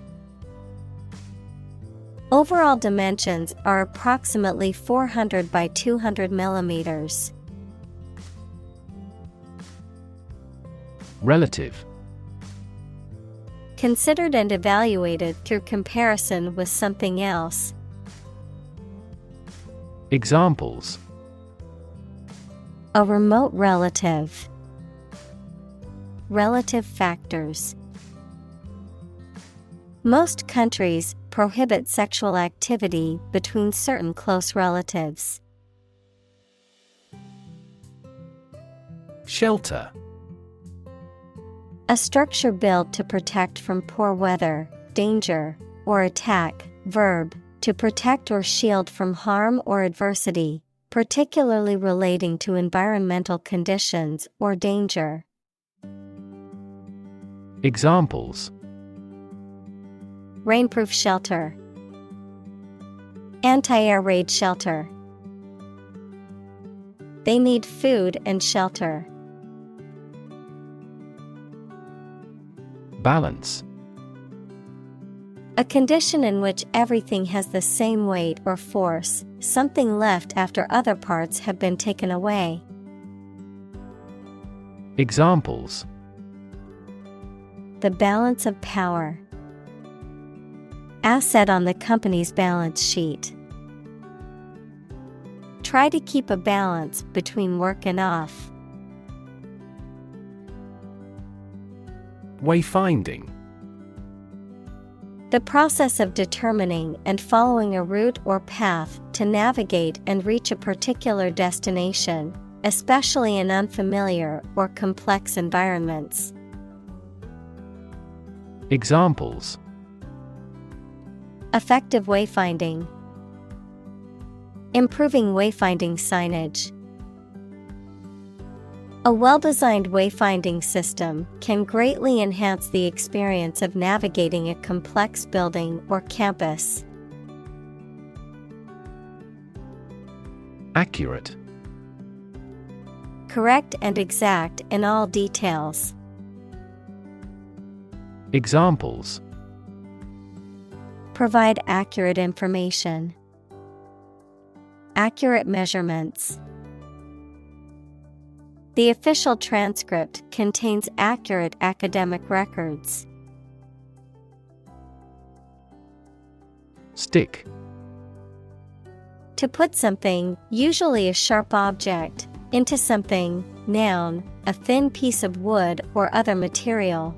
Overall dimensions are approximately 400 by 200 millimeters. Relative. Considered and evaluated through comparison with something else. Examples: A remote relative. Relative factors. Most countries prohibit sexual activity between certain close relatives. Shelter. A structure built to protect from poor weather, danger, or attack. Verb, to protect or shield from harm or adversity, particularly relating to environmental conditions or danger. Examples: Rainproof shelter. Anti-air raid shelter. They need food and shelter. Balance. A condition in which everything has the same weight or force, something left after other parts have been taken away. Examples: The balance of power. Asset on the company's balance sheet. Try to keep a balance between work and off. Wayfinding. The process of determining and following a route or path to navigate and reach a particular destination, especially in unfamiliar or complex environments. Examples: Effective wayfinding. Improving wayfinding signage. A well-designed wayfinding system can greatly enhance the experience of navigating a complex building or campus. Accurate. Correct and exact in all details. Examples: Provide accurate information. Accurate measurements. The official transcript contains accurate academic records. Stick. To put something, usually a sharp object, into something, noun, a thin piece of wood or other material.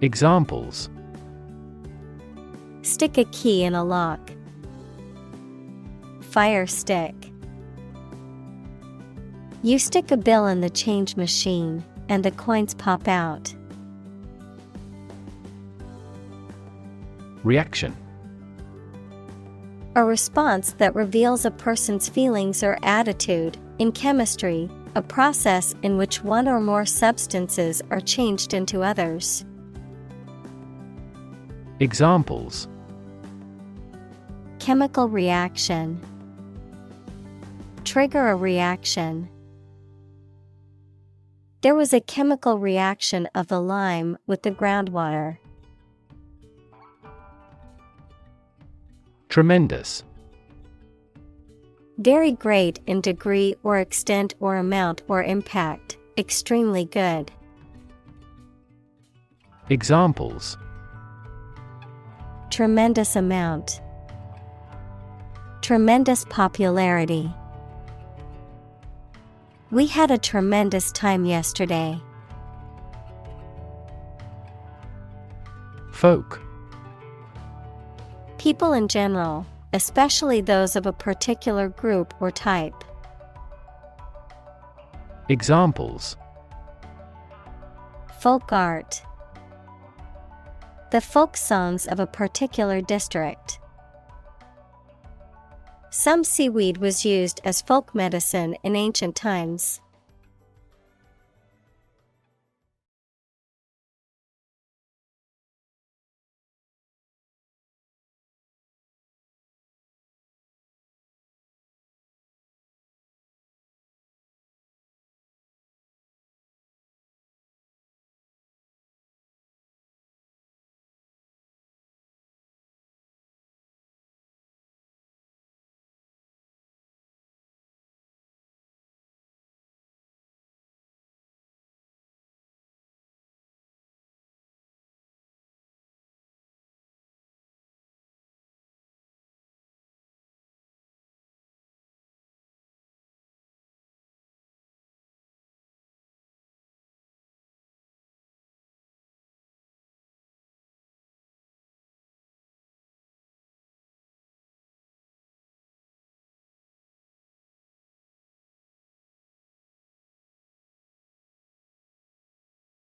Examples: Stick a key in a lock. Fire stick. You stick a bill in the change machine, and the coins pop out. Reaction. A response that reveals a person's feelings or attitude. In chemistry, a process in which one or more substances are changed into others. Examples: Chemical reaction. Trigger a reaction. There was a chemical reaction of the lime with the groundwater. Tremendous. Very great in degree or extent or amount or impact, extremely good. Examples: Tremendous amount. Tremendous popularity. We had a tremendous time yesterday. Folk. People in general, especially those of a particular group or type. Examples: Folk art. The folk songs of a particular district. Some seaweed was used as folk medicine in ancient times.